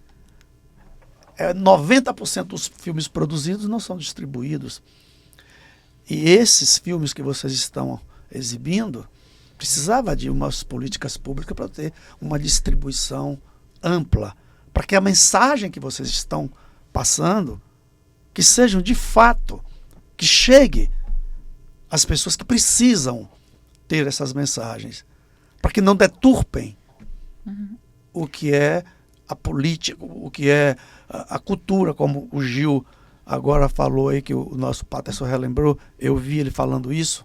90% dos filmes produzidos não são distribuídos. E esses filmes que vocês estão exibindo, precisava de umas políticas públicas para ter uma distribuição ampla, para que a mensagem que vocês estão passando, que sejam de fato, que chegue às pessoas que precisam ter essas mensagens, para que não deturpem o que é a política, o que é a cultura, como o Gil agora falou aí, que o nosso Paterson relembrou, eu vi ele falando isso,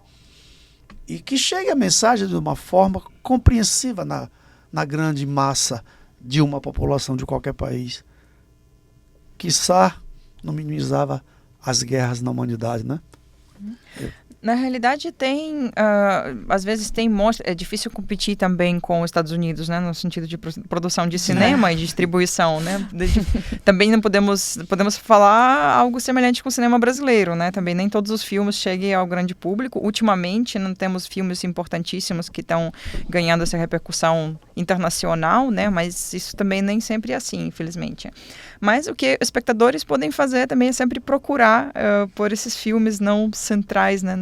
e que chegue a mensagem de uma forma compreensiva na grande massa de uma população de qualquer país. Quiçá não minimizava as guerras na humanidade, né? Na realidade, às vezes é difícil competir também com os Estados Unidos, né, no sentido de produção de cinema e distribuição, né? Também não podemos falar algo semelhante com o cinema brasileiro, né? Também nem todos os filmes cheguem ao grande público. Ultimamente, não temos filmes importantíssimos que estão ganhando essa repercussão internacional, né? Mas isso também nem sempre é assim, infelizmente. Mas o que espectadores podem fazer também é sempre procurar por esses filmes não centrais, né?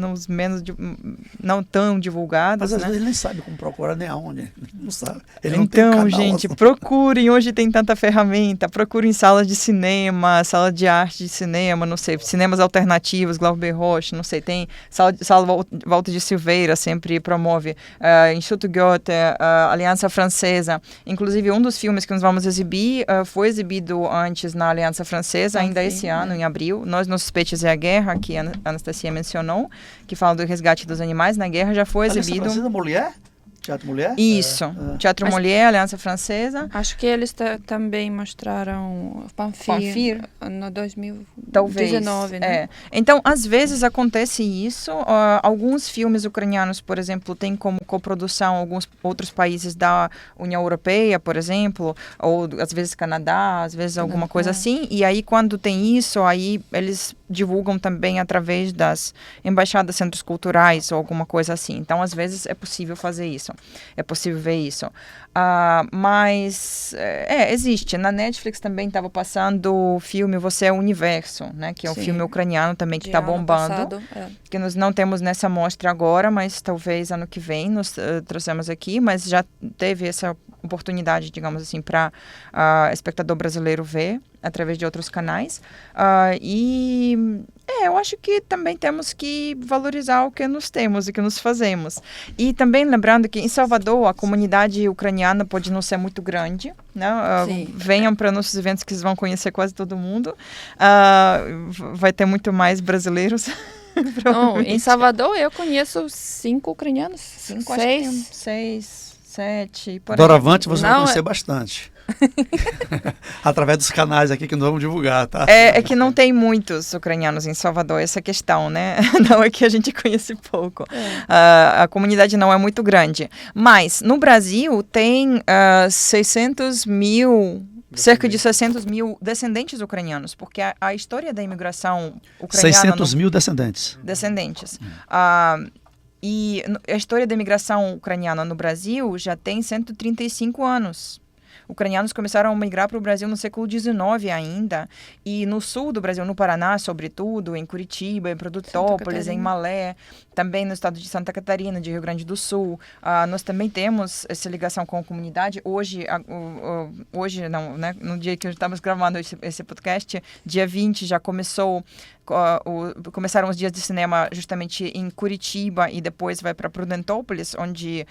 Não tão divulgados. Mas às né? vezes ele nem sabe como procurar, nem aonde. Não sabe. Ele não então, tem canal, gente, procurem. Hoje tem tanta ferramenta. Procurem salas de cinema, sala de arte de cinema, não sei, cinemas alternativos, Glauber Rocha, não sei, tem sala Walter de Silveira, sempre promove, Instituto Goethe, Aliança Francesa. Inclusive, um dos filmes que nós vamos exibir foi exibido antes na Aliança Francesa, ainda esse ano, em abril. Nós, nos Pets e a Guerra, que a Anastasia mencionou, que fala do resgate dos animais na guerra, já foi exibido. Aliança Francesa Mulher? Teatro Mulher? Isso. Teatro Mulher, Aliança Francesa. Acho que eles também mostraram Panfir no 2019, né? Então, às vezes acontece isso. Alguns filmes ucranianos, por exemplo, têm como coprodução alguns outros países da União Europeia, por exemplo, ou às vezes Canadá, às vezes alguma coisa assim. E aí, quando tem isso, aí eles divulgam também através das embaixadas, centros culturais ou alguma coisa assim. Então, às vezes, é possível fazer isso. É possível ver isso. Mas, existe. Na Netflix também estava passando o filme Você é o Universo, né? Que é um Sim. filme ucraniano também que De está ano bombando. passado, Que nós não temos nessa mostra agora, mas talvez ano que vem nós trouxemos aqui, mas já teve essa oportunidade, digamos assim, para espectador brasileiro ver através de outros canais. Eu acho que também temos que valorizar o que nós temos e que nós fazemos. E também lembrando que em Salvador a comunidade ucraniana pode não ser muito grande, né? Sim. Venham para nossos eventos que vocês vão conhecer quase todo mundo. Vai ter muito mais brasileiros. Não, em Salvador eu conheço 5 ucranianos. 5, acho que tem 6. 6, 7, por aí. Doravante você vai Não, conhecer bastante. Através dos canais aqui que nós vamos divulgar, tá? É que não tem muitos ucranianos em Salvador, essa é a questão, né? Não é que a gente conhece pouco. A comunidade não é muito grande. Mas no Brasil tem 600 mil... Cerca de 600 mil descendentes ucranianos, porque a história da imigração ucraniana... 600 mil descendentes. Descendentes. E a história da imigração ucraniana no Brasil já tem 135 anos. Ucranianos começaram a migrar para o Brasil no século XIX ainda, e no sul do Brasil, no Paraná, sobretudo, em Curitiba, em Produtópolis, em Malé, também no estado de Santa Catarina, de Rio Grande do Sul. Nós também temos essa ligação com a comunidade. Hoje não, né, no dia que estamos gravando esse podcast, dia 20, já começaram os dias de cinema justamente em Curitiba e depois vai para Prudentópolis, onde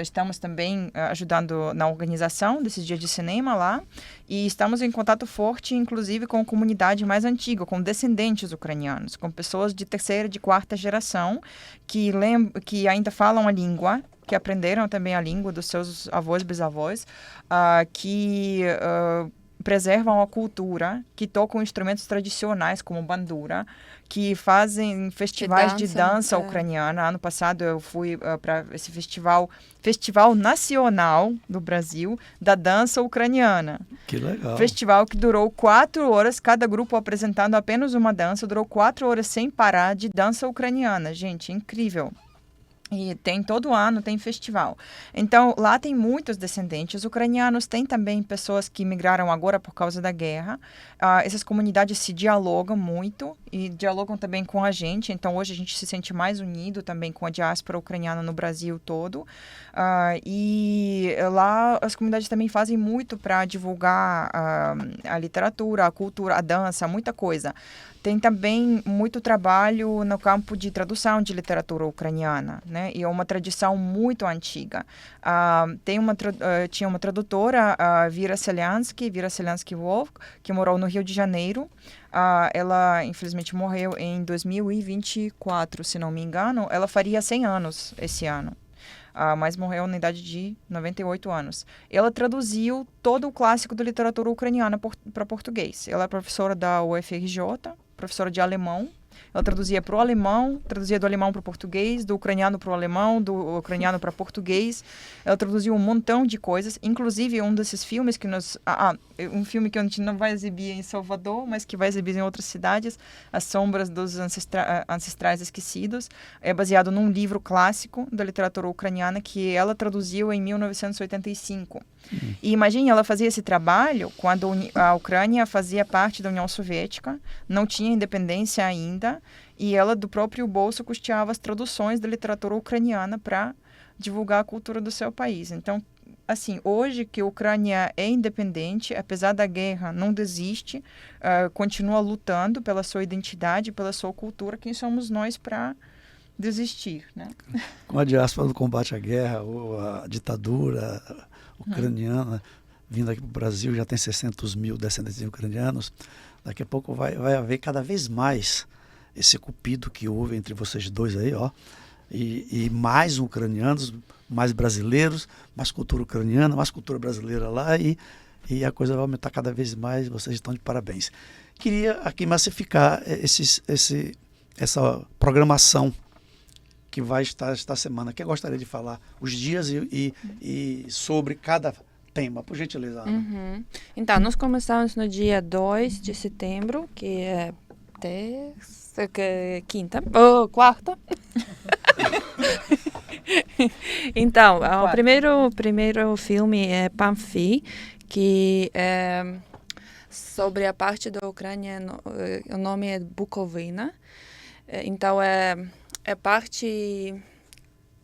estamos também ajudando na organização desses dias de cinema lá, e estamos em contato forte, inclusive, com a comunidade mais antiga, com descendentes ucranianos, com pessoas de terceira, de quarta geração que ainda falam a língua, que aprenderam também a língua dos seus avós, bisavós, que preservam a cultura, que tocam instrumentos tradicionais como bandura, que fazem festivais de dança ucraniana. Ano passado eu fui para esse festival nacional do Brasil da dança ucraniana. Que legal. Festival que durou 4 horas, cada grupo apresentando apenas uma dança, durou 4 horas sem parar de dança ucraniana. Gente, incrível. E tem todo ano, tem festival. Então, lá tem muitos descendentes ucranianos, tem também pessoas que migraram agora por causa da guerra. Essas comunidades se dialogam muito e dialogam também com a gente. Então, hoje a gente se sente mais unido também com a diáspora ucraniana no Brasil todo. E lá as comunidades também fazem muito para divulgar a literatura, a cultura, a dança, muita coisa. Tem também muito trabalho no campo de tradução de literatura ucraniana, né? E é uma tradição muito antiga. Tinha uma tradutora, Vira Seliansky Wolf, que morou no Rio de Janeiro. Ela, infelizmente, morreu em 2024, se não me engano. Ela faria 100 anos esse ano. Mas morreu na idade de 98 anos. Ela traduziu todo o clássico da literatura ucraniana para português. Ela é professora da UFRJ, professora de alemão. Ela traduzia para o alemão, traduzia do alemão para o português, do ucraniano para o alemão, do ucraniano para português. Ela traduziu um montão de coisas, inclusive um desses filmes que nós... um filme que a gente não vai exibir em Salvador, mas que vai exibir em outras cidades, As Sombras dos Ancestrais Esquecidos. É baseado num livro clássico da literatura ucraniana que ela traduziu em 1985. E imagine, ela fazia esse trabalho quando a Ucrânia fazia parte da União Soviética, não tinha independência ainda, e ela do próprio bolso custeava as traduções da literatura ucraniana para divulgar a cultura do seu país. Então, assim, hoje que a Ucrânia é independente, apesar da guerra, não desiste, continua lutando pela sua identidade, pela sua cultura. Quem somos nós para desistir, né? Com a diáspora do combate à guerra, ou a ditadura ucraniana, vindo aqui para o Brasil, já tem 600 mil descendentes ucranianos. Daqui a pouco vai haver cada vez mais esse cupido que houve entre vocês dois aí, ó. E mais ucranianos, mais brasileiros, mais cultura ucraniana, mais cultura brasileira lá, e a coisa vai aumentar cada vez mais. Vocês estão de parabéns. Queria aqui massificar essa programação que vai estar esta semana. Que eu gostaria de falar os dias e sobre cada tema, por gentileza, Ana. Então, nós começamos no dia 2 de setembro, que é quinta, ou quarta. Então, o primeiro filme é Pamfi, que é sobre a parte da Ucrânia, o nome é Bukovina. Então, é parte...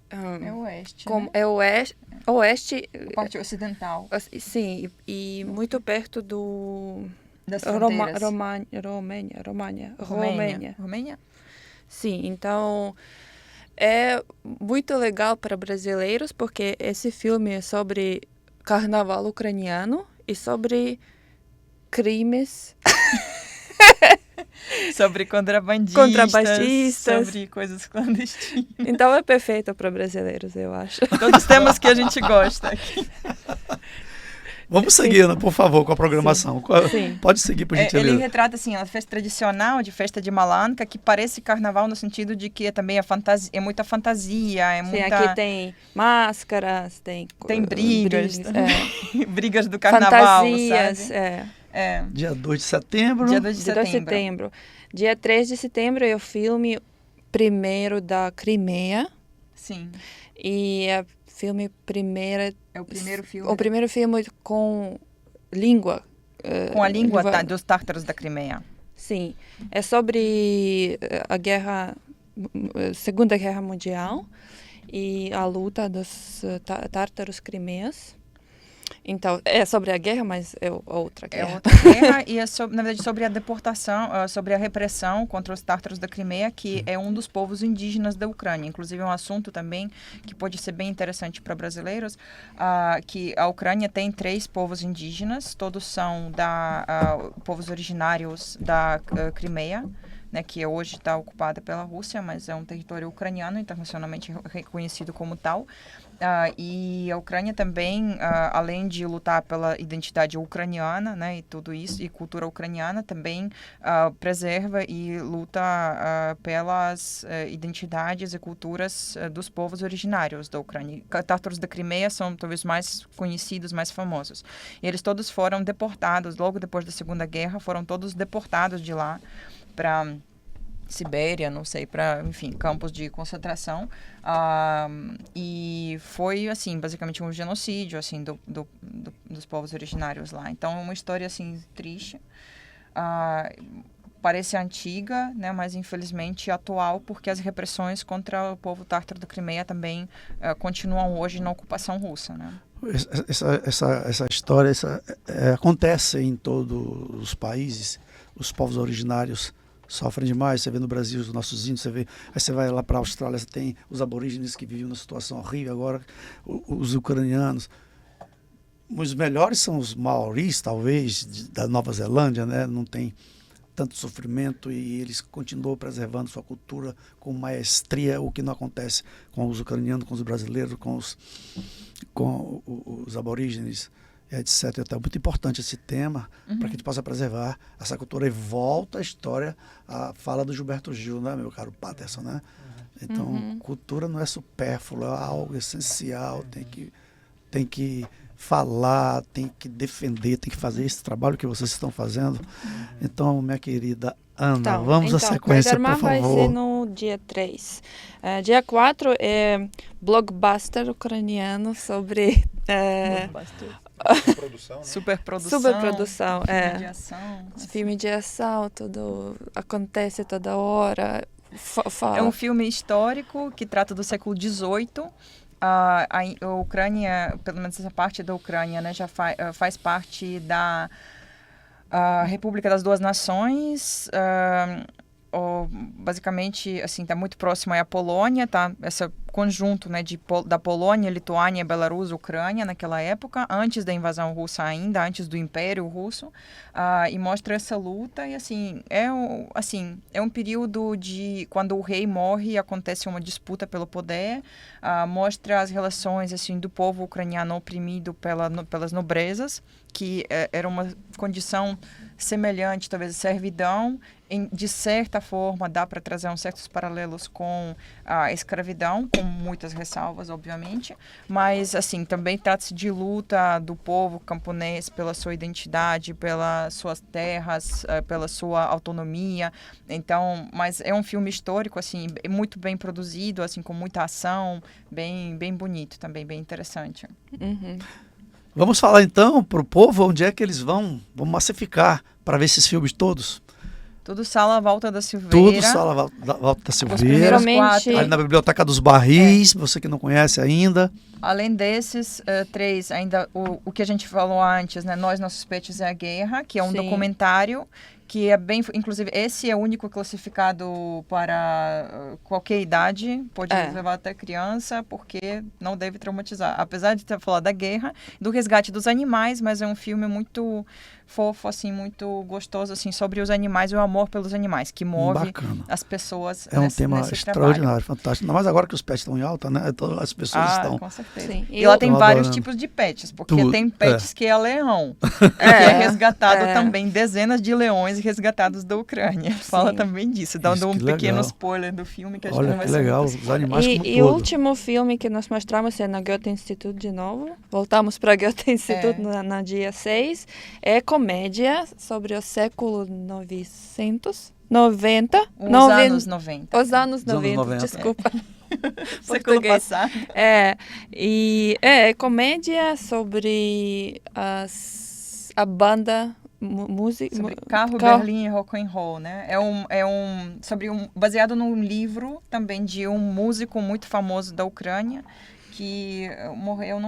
É oeste, como, né? é oeste, A parte ocidental sim, e muito perto das fronteiras. Romênia. Sim, então é muito legal para brasileiros porque esse filme é sobre carnaval ucraniano e sobre crimes Sobre contrabandistas, Contrabandistas. sobre coisas clandestinas. Então é perfeito para brasileiros, eu acho. Todos os temas que a gente gosta aqui. Vamos seguindo, por favor, com a programação. Sim. Pode seguir, por Ele gentileza. retrata assim, a festa tradicional de festa de Malanka, que parece carnaval no sentido de que é também é muita fantasia, é Sim, muita... aqui tem máscaras, tem brigas, é. brigas do carnaval, Fantasias, sabe? Dia 2 de setembro. Dia 2 de Dia 2 de setembro. Dia 3 de setembro é o filme primeiro da Crimeia. Sim, E é filme primeiro... é o primeiro filme. O primeiro filme com língua. Com a língua dos tártaros da Crimeia. Sim. É sobre a Segunda Guerra Mundial e a luta dos tártaros crimeias. Então, é sobre a guerra, mas é outra É guerra. outra guerra e é, na verdade, sobre a deportação, sobre a repressão contra os tártaros da Crimeia, que é um dos povos indígenas da Ucrânia. Inclusive, é um assunto também que pode ser bem interessante para brasileiros, que a Ucrânia tem 3 povos indígenas, todos são povos originários da Crimeia, né, que hoje está ocupada pela Rússia, mas é um território ucraniano, internacionalmente reconhecido como tal. E a Ucrânia também, além de lutar pela identidade ucraniana, né, e tudo isso, e cultura ucraniana, também preserva e luta pelas identidades e culturas dos povos originários da Ucrânia. Tártaros da Crimeia são talvez mais conhecidos, mais famosos. E eles todos foram deportados, logo depois da Segunda Guerra, foram todos deportados de lá para Sibéria, não sei, para, enfim, campos de concentração, e foi, assim, basicamente um genocídio, assim, dos povos originários lá. Então, é uma história, assim, triste, parece antiga, né, mas infelizmente atual, porque as repressões contra o povo tártaro da Crimeia também continuam hoje na ocupação russa, né? Essa história acontece em todos os países. Os povos originários sofrem demais. Você vê no Brasil os nossos índios, aí você vai lá para a Austrália, você tem os aborígenes que vivem numa situação horrível agora, os ucranianos. Os melhores são os maoris, talvez, da Nova Zelândia, né? Não tem tanto sofrimento e eles continuam preservando sua cultura com maestria, o que não acontece com os ucranianos, com os brasileiros, com os aborígenes, etc. Então, é muito importante esse tema para que a gente possa preservar essa cultura. E volta a história, a fala do Gilberto Gil, né, meu caro Patterson, né? Então, cultura não é supérflua, é algo essencial, tem que falar, tem que defender, tem que fazer esse trabalho que vocês estão fazendo. Então, minha querida Ana, vamos à sequência, por favor. Vai ser no dia 3. Dia 4 é blockbuster ucraniano sobre... Produção, né? Superprodução, Superprodução, filme de ação. Filme de ação, tudo acontece toda hora. É um filme histórico que trata do século XVIII. A Ucrânia, pelo menos essa parte da Ucrânia, né, já faz parte da República das Duas Nações. Basicamente, assim, está muito próximo à Polônia, tá? Esse conjunto, né, da Polônia, Lituânia, Belarus, Ucrânia naquela época, antes da invasão russa ainda, antes do Império Russo, e mostra essa luta. E assim é um período de quando o rei morre e acontece uma disputa pelo poder, mostra as relações assim do povo ucraniano oprimido pelas nobrezas, que era uma condição semelhante, talvez, à servidão. De certa forma, dá para trazer uns certos paralelos com a escravidão, com muitas ressalvas, obviamente, mas assim, também trata-se de luta do povo camponês pela sua identidade, pelas suas terras, pela sua autonomia. Então, mas é um filme histórico, assim, muito bem produzido, assim, com muita ação, bem bonito também, bem interessante. Uhum. Vamos falar então pro povo onde é que eles vão massificar para ver esses filmes todos. Tudo Sala Volta da Silveira. Tudo Sala Volta da Silveira. primeiros Geralmente, Ali na Biblioteca dos Barris, você que não conhece ainda. Além desses três, ainda o que a gente falou antes, né? Nós, Nossos Pets e a Guerra, que é um Sim. documentário que é bem... Inclusive, esse é o único classificado para qualquer idade. Pode levar até criança, porque não deve traumatizar. Apesar de ter falado da guerra, do resgate dos animais, mas é um filme muito fofo, assim, muito gostoso, assim, sobre os animais e o amor pelos animais, que move Bacana. as pessoas É um nesse tema trabalho. extraordinário, fantástico. Ainda mais agora que os pets estão em alta, né? Então, as pessoas estão... Com certeza. Sim. E ela tem Eu vários adorando. tipos de pets, porque Tudo, tem pets que é leão, que é resgatado também, dezenas de leões resgatados da Ucrânia. Fala também disso, dando Isso, um que pequeno legal. spoiler do filme que acho que Olha não vai que ser legal, muito os spoiler. animais como E o todo. último filme que nós mostramos é no Goethe Instituto de novo. Voltamos para Goethe Instituto no dia 6. É comédia sobre o século 990. Os anos 90. Os anos 90, 90. desculpa. Século Português. passado. É comédia sobre a banda música. Sobre carro, Berlim e rock and roll, né? Baseado num livro também de um músico muito famoso da Ucrânia que morreu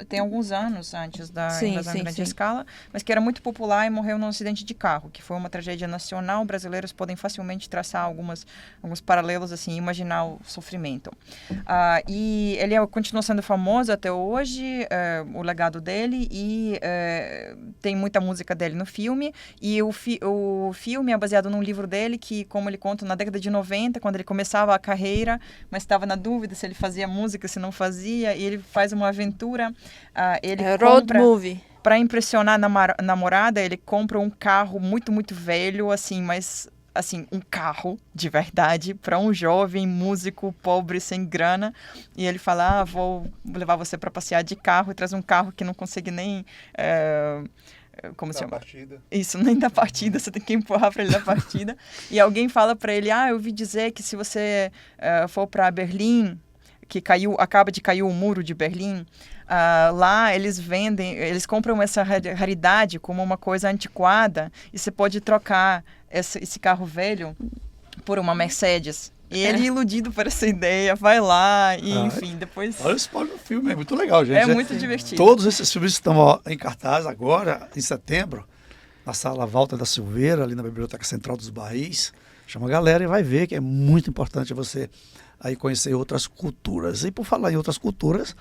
tem alguns anos antes da invasão em grande escala, mas que era muito popular e morreu num acidente de carro, que foi uma tragédia nacional. Brasileiros podem facilmente traçar alguns paralelos, assim, imaginar o sofrimento. E ele continua sendo famoso até hoje, o legado dele, e tem muita música dele no filme, e o filme é baseado num livro dele que, como ele conta, na década de 90, quando ele começava a carreira, mas estava na dúvida se ele fazia música, se não fazia, e ele faz uma aventura. Ele road movie. Para impressionar a namorada, ele compra um carro muito, muito velho, assim, mas assim, um carro de verdade para um jovem músico pobre, sem grana. E ele fala, vou levar você para passear de carro, e traz um carro que não consegue nem... como se chama? Partida. Isso, nem da partida, você tem que empurrar para ele da partida. E alguém fala para ele, eu ouvi dizer que se você for para Berlim, que acaba de cair o muro de Berlim, lá eles compram essa raridade como uma coisa antiquada, e você pode trocar esse carro velho por uma Mercedes. E ele, iludido por essa ideia, vai lá e, enfim, depois... Olha o spoiler do filme, é muito legal, gente. É muito divertido. Todos esses filmes estão em cartaz agora, em setembro, na Sala Volta da Silveira, ali na Biblioteca Central dos Barris. Chama a galera e vai ver que é muito importante você aí conhecer outras culturas. E por falar em outras culturas,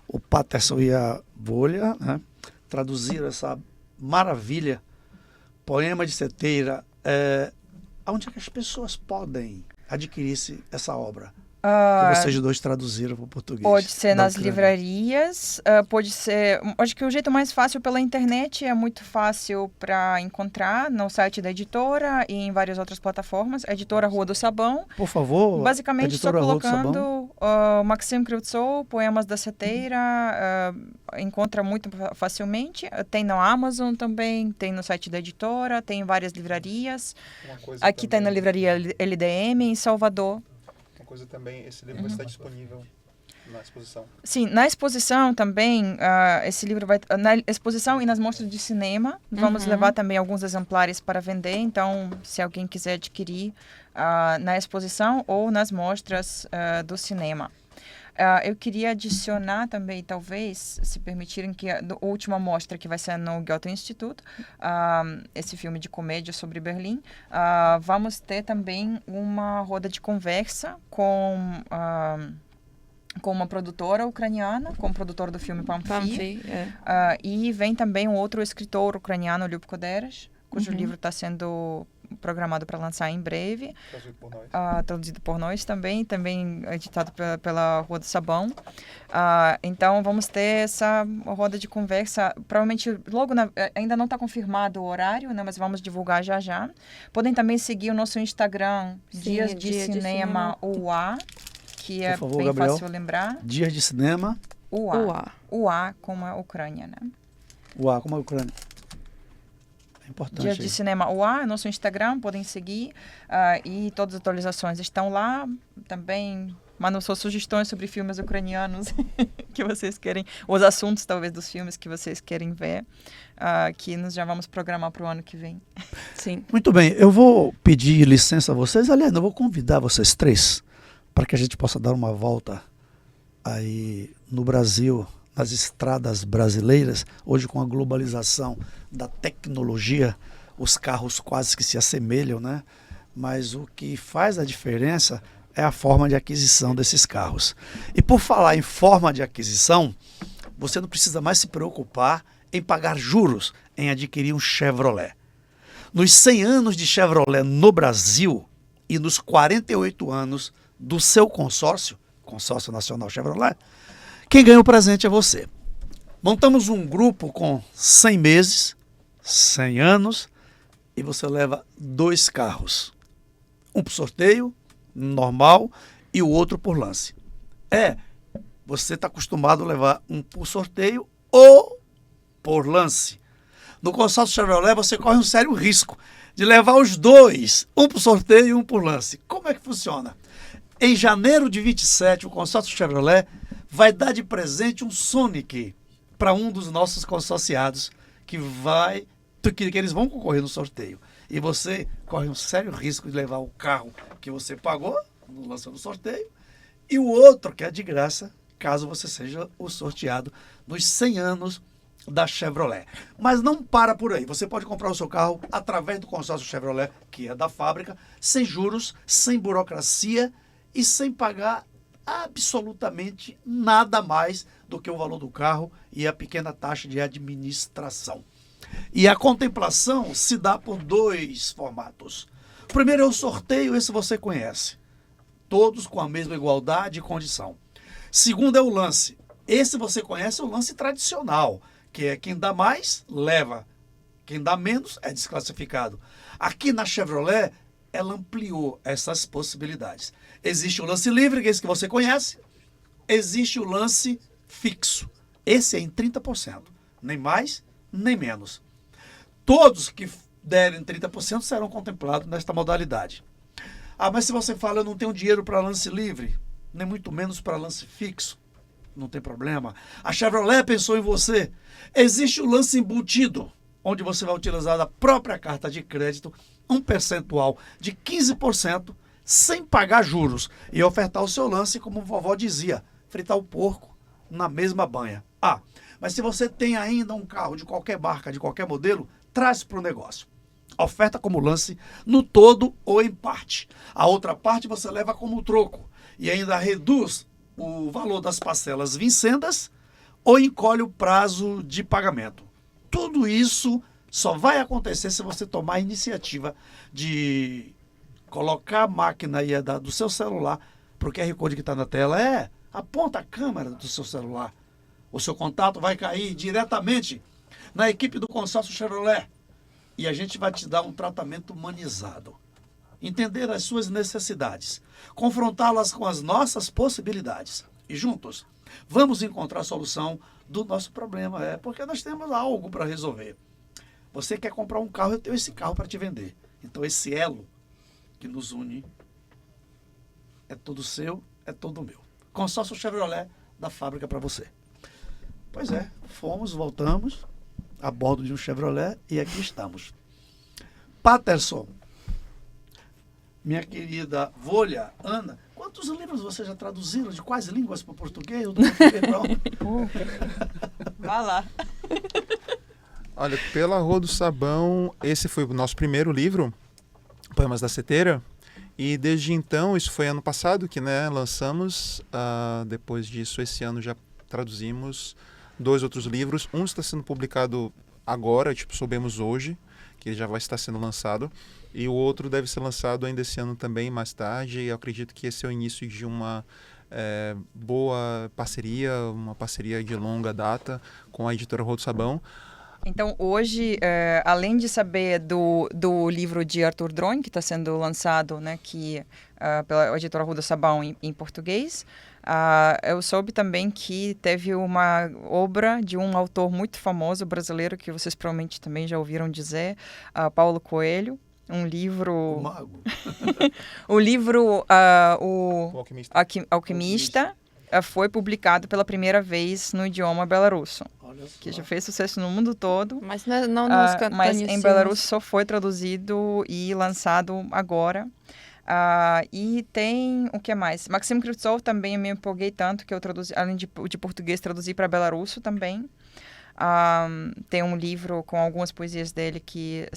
o Patterson e a Bolha, né, traduziram essa maravilha, Poema de Seteira. Onde é que as pessoas podem adquirir essa obra? Que vocês dois traduziram para o português. Pode ser nas Ucrânia. livrarias, pode ser... Acho que o jeito mais fácil pela internet, é muito fácil para encontrar no site da editora e em várias outras plataformas. A editora Rua do Sabão. Por favor, Basicamente, só editora Rua do Sabão. colocando Maxim Kreutzov, Poemas da Seteira, encontra muito facilmente. Tem na Amazon também, tem no site da editora, tem em várias livrarias. Aqui tem na livraria LDM, em Salvador. Coisa também, esse livro vai estar disponível na exposição. Sim, na exposição também, esse livro vai... Na exposição e nas mostras de cinema, vamos levar também alguns exemplares para vender, então, se alguém quiser adquirir na exposição ou nas mostras do cinema. Eu queria adicionar também, talvez, se permitirem, que a última mostra que vai ser no Goethe Instituto, esse filme de comédia sobre Berlim, vamos ter também uma roda de conversa com uma produtora ucraniana, com o produtor do filme Pamfi. E vem também um outro escritor ucraniano, Lyubko Deres, cujo livro está sendo programado para lançar em breve. Traduzido por nós também editado pela Rua do Sabão. Então, vamos ter essa roda de conversa, provavelmente ainda não está confirmado o horário, né, mas vamos divulgar já. Podem também seguir o nosso Instagram, Dias de Cinema UA, que é Por favor, bem Gabriel. fácil lembrar. Dias de cinema. UA. UA como a Ucrânia, né? Uau, como é a Ucrânia? É importante. Dias de aí. Cinema UA, nosso Instagram, podem seguir. E todas as atualizações estão lá. Também mandam suas sugestões sobre filmes ucranianos que vocês querem, os assuntos talvez dos filmes que vocês querem ver, que nós já vamos programar para o ano que vem. Sim. Muito bem, eu vou pedir licença a vocês. Aliás, eu vou convidar vocês três para que a gente possa dar uma volta aí no Brasil, nas estradas brasileiras. Hoje, com a globalização da tecnologia, os carros quase que se assemelham, né? Mas o que faz a diferença é a forma de aquisição desses carros. E por falar em forma de aquisição, você não precisa mais se preocupar em pagar juros em adquirir um Chevrolet. Nos 100 anos de Chevrolet no Brasil e nos 48 anos do seu consórcio, Consórcio Nacional Chevrolet, quem ganha o presente é você. Montamos um grupo com 100 meses, 100 anos, e você leva 2 carros. Um por sorteio, normal, e o outro por lance. Você está acostumado a levar um por sorteio ou por lance. No consórcio Chevrolet você corre um sério risco de levar os 2, um por sorteio e um por lance. Como é que funciona? Em janeiro de 27, o consórcio Chevrolet vai dar de presente um Sonic para um dos nossos consorciados que eles vão concorrer no sorteio. E você corre um sério risco de levar o carro que você pagou no lance do sorteio e o outro que é de graça, caso você seja o sorteado nos 100 anos da Chevrolet. Mas não para por aí. Você pode comprar o seu carro através do consórcio Chevrolet, que é da fábrica, sem juros, sem burocracia e sem pagar absolutamente nada mais do que o valor do carro e a pequena taxa de administração. E a contemplação se dá por 2 formatos. O primeiro é o sorteio, esse você conhece. Todos com a mesma igualdade e condição. Segundo é o lance. Esse você conhece, é o lance tradicional, que é quem dá mais, leva. Quem dá menos é desclassificado. Aqui na Chevrolet, ela ampliou essas possibilidades. Existe o lance livre, que é esse que você conhece. Existe o lance fixo. Esse é em 30%. Nem mais, nem menos. Todos que derem 30% serão contemplados nesta modalidade. Mas se você fala, eu não tenho dinheiro para lance livre, nem muito menos para lance fixo, não tem problema. A Chevrolet pensou em você. Existe o lance embutido, onde você vai utilizar da própria carta de crédito um percentual de 15% sem pagar juros e ofertar o seu lance, como a vovó dizia, fritar o porco na mesma banha. Mas se você tem ainda um carro de qualquer marca, de qualquer modelo, traz para o negócio. Oferta como lance no todo ou em parte. A outra parte você leva como troco e ainda reduz o valor das parcelas vincendas ou encolhe o prazo de pagamento. Tudo isso só vai acontecer se você tomar a iniciativa de colocar a máquina aí do seu celular para o QR Code que está na tela. Aponta a câmera do seu celular. O seu contato vai cair diretamente na equipe do consórcio Chevrolet e a gente vai te dar um tratamento humanizado. Entender as suas necessidades, confrontá-las com as nossas possibilidades e juntos vamos encontrar a solução do nosso problema. Porque nós temos algo para resolver. Você quer comprar um carro, eu tenho esse carro para te vender. Então esse elo que nos une é todo seu, é todo meu. Consórcio Chevrolet da fábrica para você. Pois é, voltamos a bordo de um Chevrolet e aqui estamos. Patterson, minha querida Volha, Ana, quantos livros você já traduziram? De quais línguas para o português? Do português para onde? Vá lá. Olha, pela Rua do Sabão, esse foi o nosso primeiro livro, Poemas da Seteira. E desde então, isso foi ano passado que lançamos. Depois disso, esse ano já traduzimos 2 outros livros. Um está sendo publicado agora, soubemos hoje, que ele já vai estar sendo lançado. E o outro deve ser lançado ainda esse ano também, mais tarde. E eu acredito que esse é o início de uma boa parceria, uma parceria de longa data com a editora Rua do Sabão. Então, hoje, além de saber do livro de Arthur Dronhe, que está sendo lançado, né, pela editora Ruda Sabão em português, eu soube também que teve uma obra de um autor muito famoso brasileiro, que vocês provavelmente também já ouviram dizer, Paulo Coelho, um livro... O mago. O livro O Alquimista foi publicado pela primeira vez no idioma belarusso, Olha só. que já fez sucesso no mundo todo. Mas não nos Mas em conhecemos. Belarus só foi traduzido e lançado agora. E tem o que mais? Maxim Krivtsov também me empolguei tanto que eu traduzi, além de português, traduzi para belarusso também. Tem um livro com algumas poesias dele que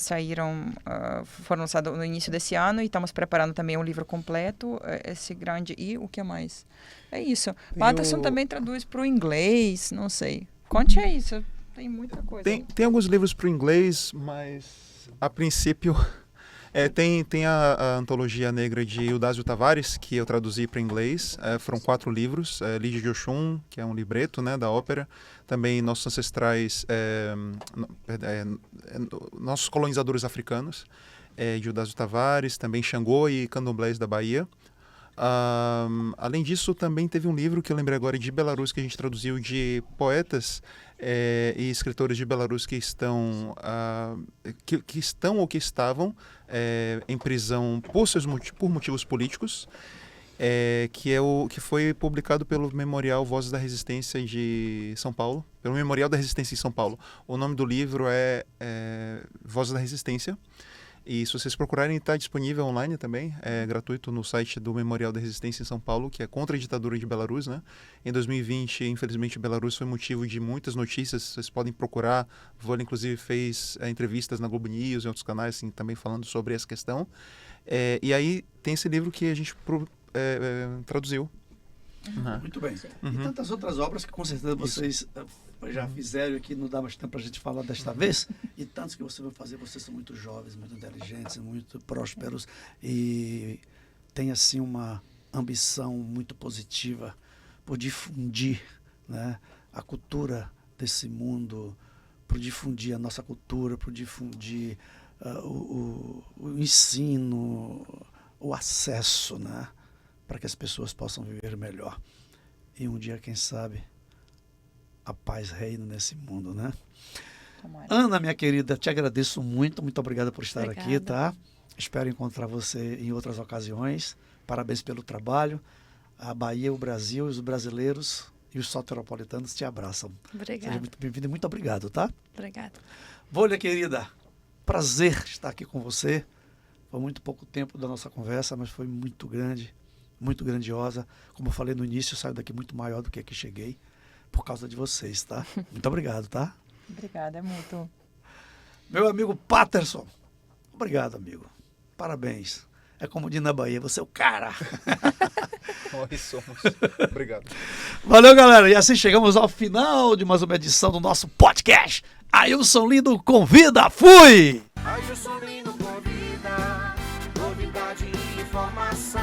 foram lançadas no início desse ano e estamos preparando também um livro completo, esse grande. E o que mais? É isso. Patterson também traduz para o inglês, não sei. Conte aí, isso tem muita coisa. Tem alguns livros para o inglês, mas a princípio tem a antologia negra de Eudásio Tavares, que eu traduzi para inglês. Foram 4 livros. Lígia de Oxum, que é um libreto, né, da ópera. Também Nossos Ancestrais, Nossos Colonizadores Africanos, de Eudásio Tavares. Também Xangô e Candomblés da Bahia. Além disso, também teve um livro que eu lembrei agora de Belarus, que a gente traduziu, de poetas e escritores de Belarus que estão ou que estavam em prisão por motivos políticos, que foi publicado pelo Memorial Vozes da Resistência de São Paulo, pelo Memorial da Resistência em São Paulo. O nome do livro é Vozes da Resistência. E se vocês procurarem, está disponível online também, é gratuito no site do Memorial da Resistência em São Paulo, que é contra a ditadura de Belarus, né? Em 2020, infelizmente, Belarus foi motivo de muitas notícias, vocês podem procurar. O Vôlei, inclusive, fez entrevistas na Globo News e outros canais, assim, também falando sobre essa questão. E aí tem esse livro que a gente traduziu. Muito bem. E tantas outras obras que com certeza vocês já fizeram aqui, não dá mais tempo para a gente falar desta vez, e tantos que você vai fazer. Vocês são muito jovens, muito inteligentes, muito prósperos e tem assim uma ambição muito positiva por difundir, né, a cultura desse mundo, por difundir a nossa cultura, por difundir o ensino, o acesso, né, para que as pessoas possam viver melhor. E um dia, quem sabe, a paz reina nesse mundo, né? Tomara. Ana, minha querida, te agradeço muito. Muito obrigada por estar Obrigada. aqui, tá? Espero encontrar você em outras ocasiões. Parabéns pelo trabalho. A Bahia, o Brasil, os brasileiros e os soteropolitanos te abraçam. Seja Obrigada. muito bem-vindo e muito obrigado, tá? Obrigada. Vôlei, querida, prazer estar aqui com você. Foi muito pouco tempo da nossa conversa, mas foi muito grande, muito grandiosa. Como eu falei no início, eu saio daqui muito maior do que aqui cheguei, por causa de vocês, tá? Muito obrigado, tá? Obrigada, é mútuo. Meu amigo Patterson, obrigado, amigo. Parabéns. É como diz na Bahia, você é o cara. Nós somos. Obrigado. Valeu, galera. E assim chegamos ao final de mais uma edição do nosso podcast. Ailson Lindo convida. Fui! Ailson Lino convida, novidade e informação.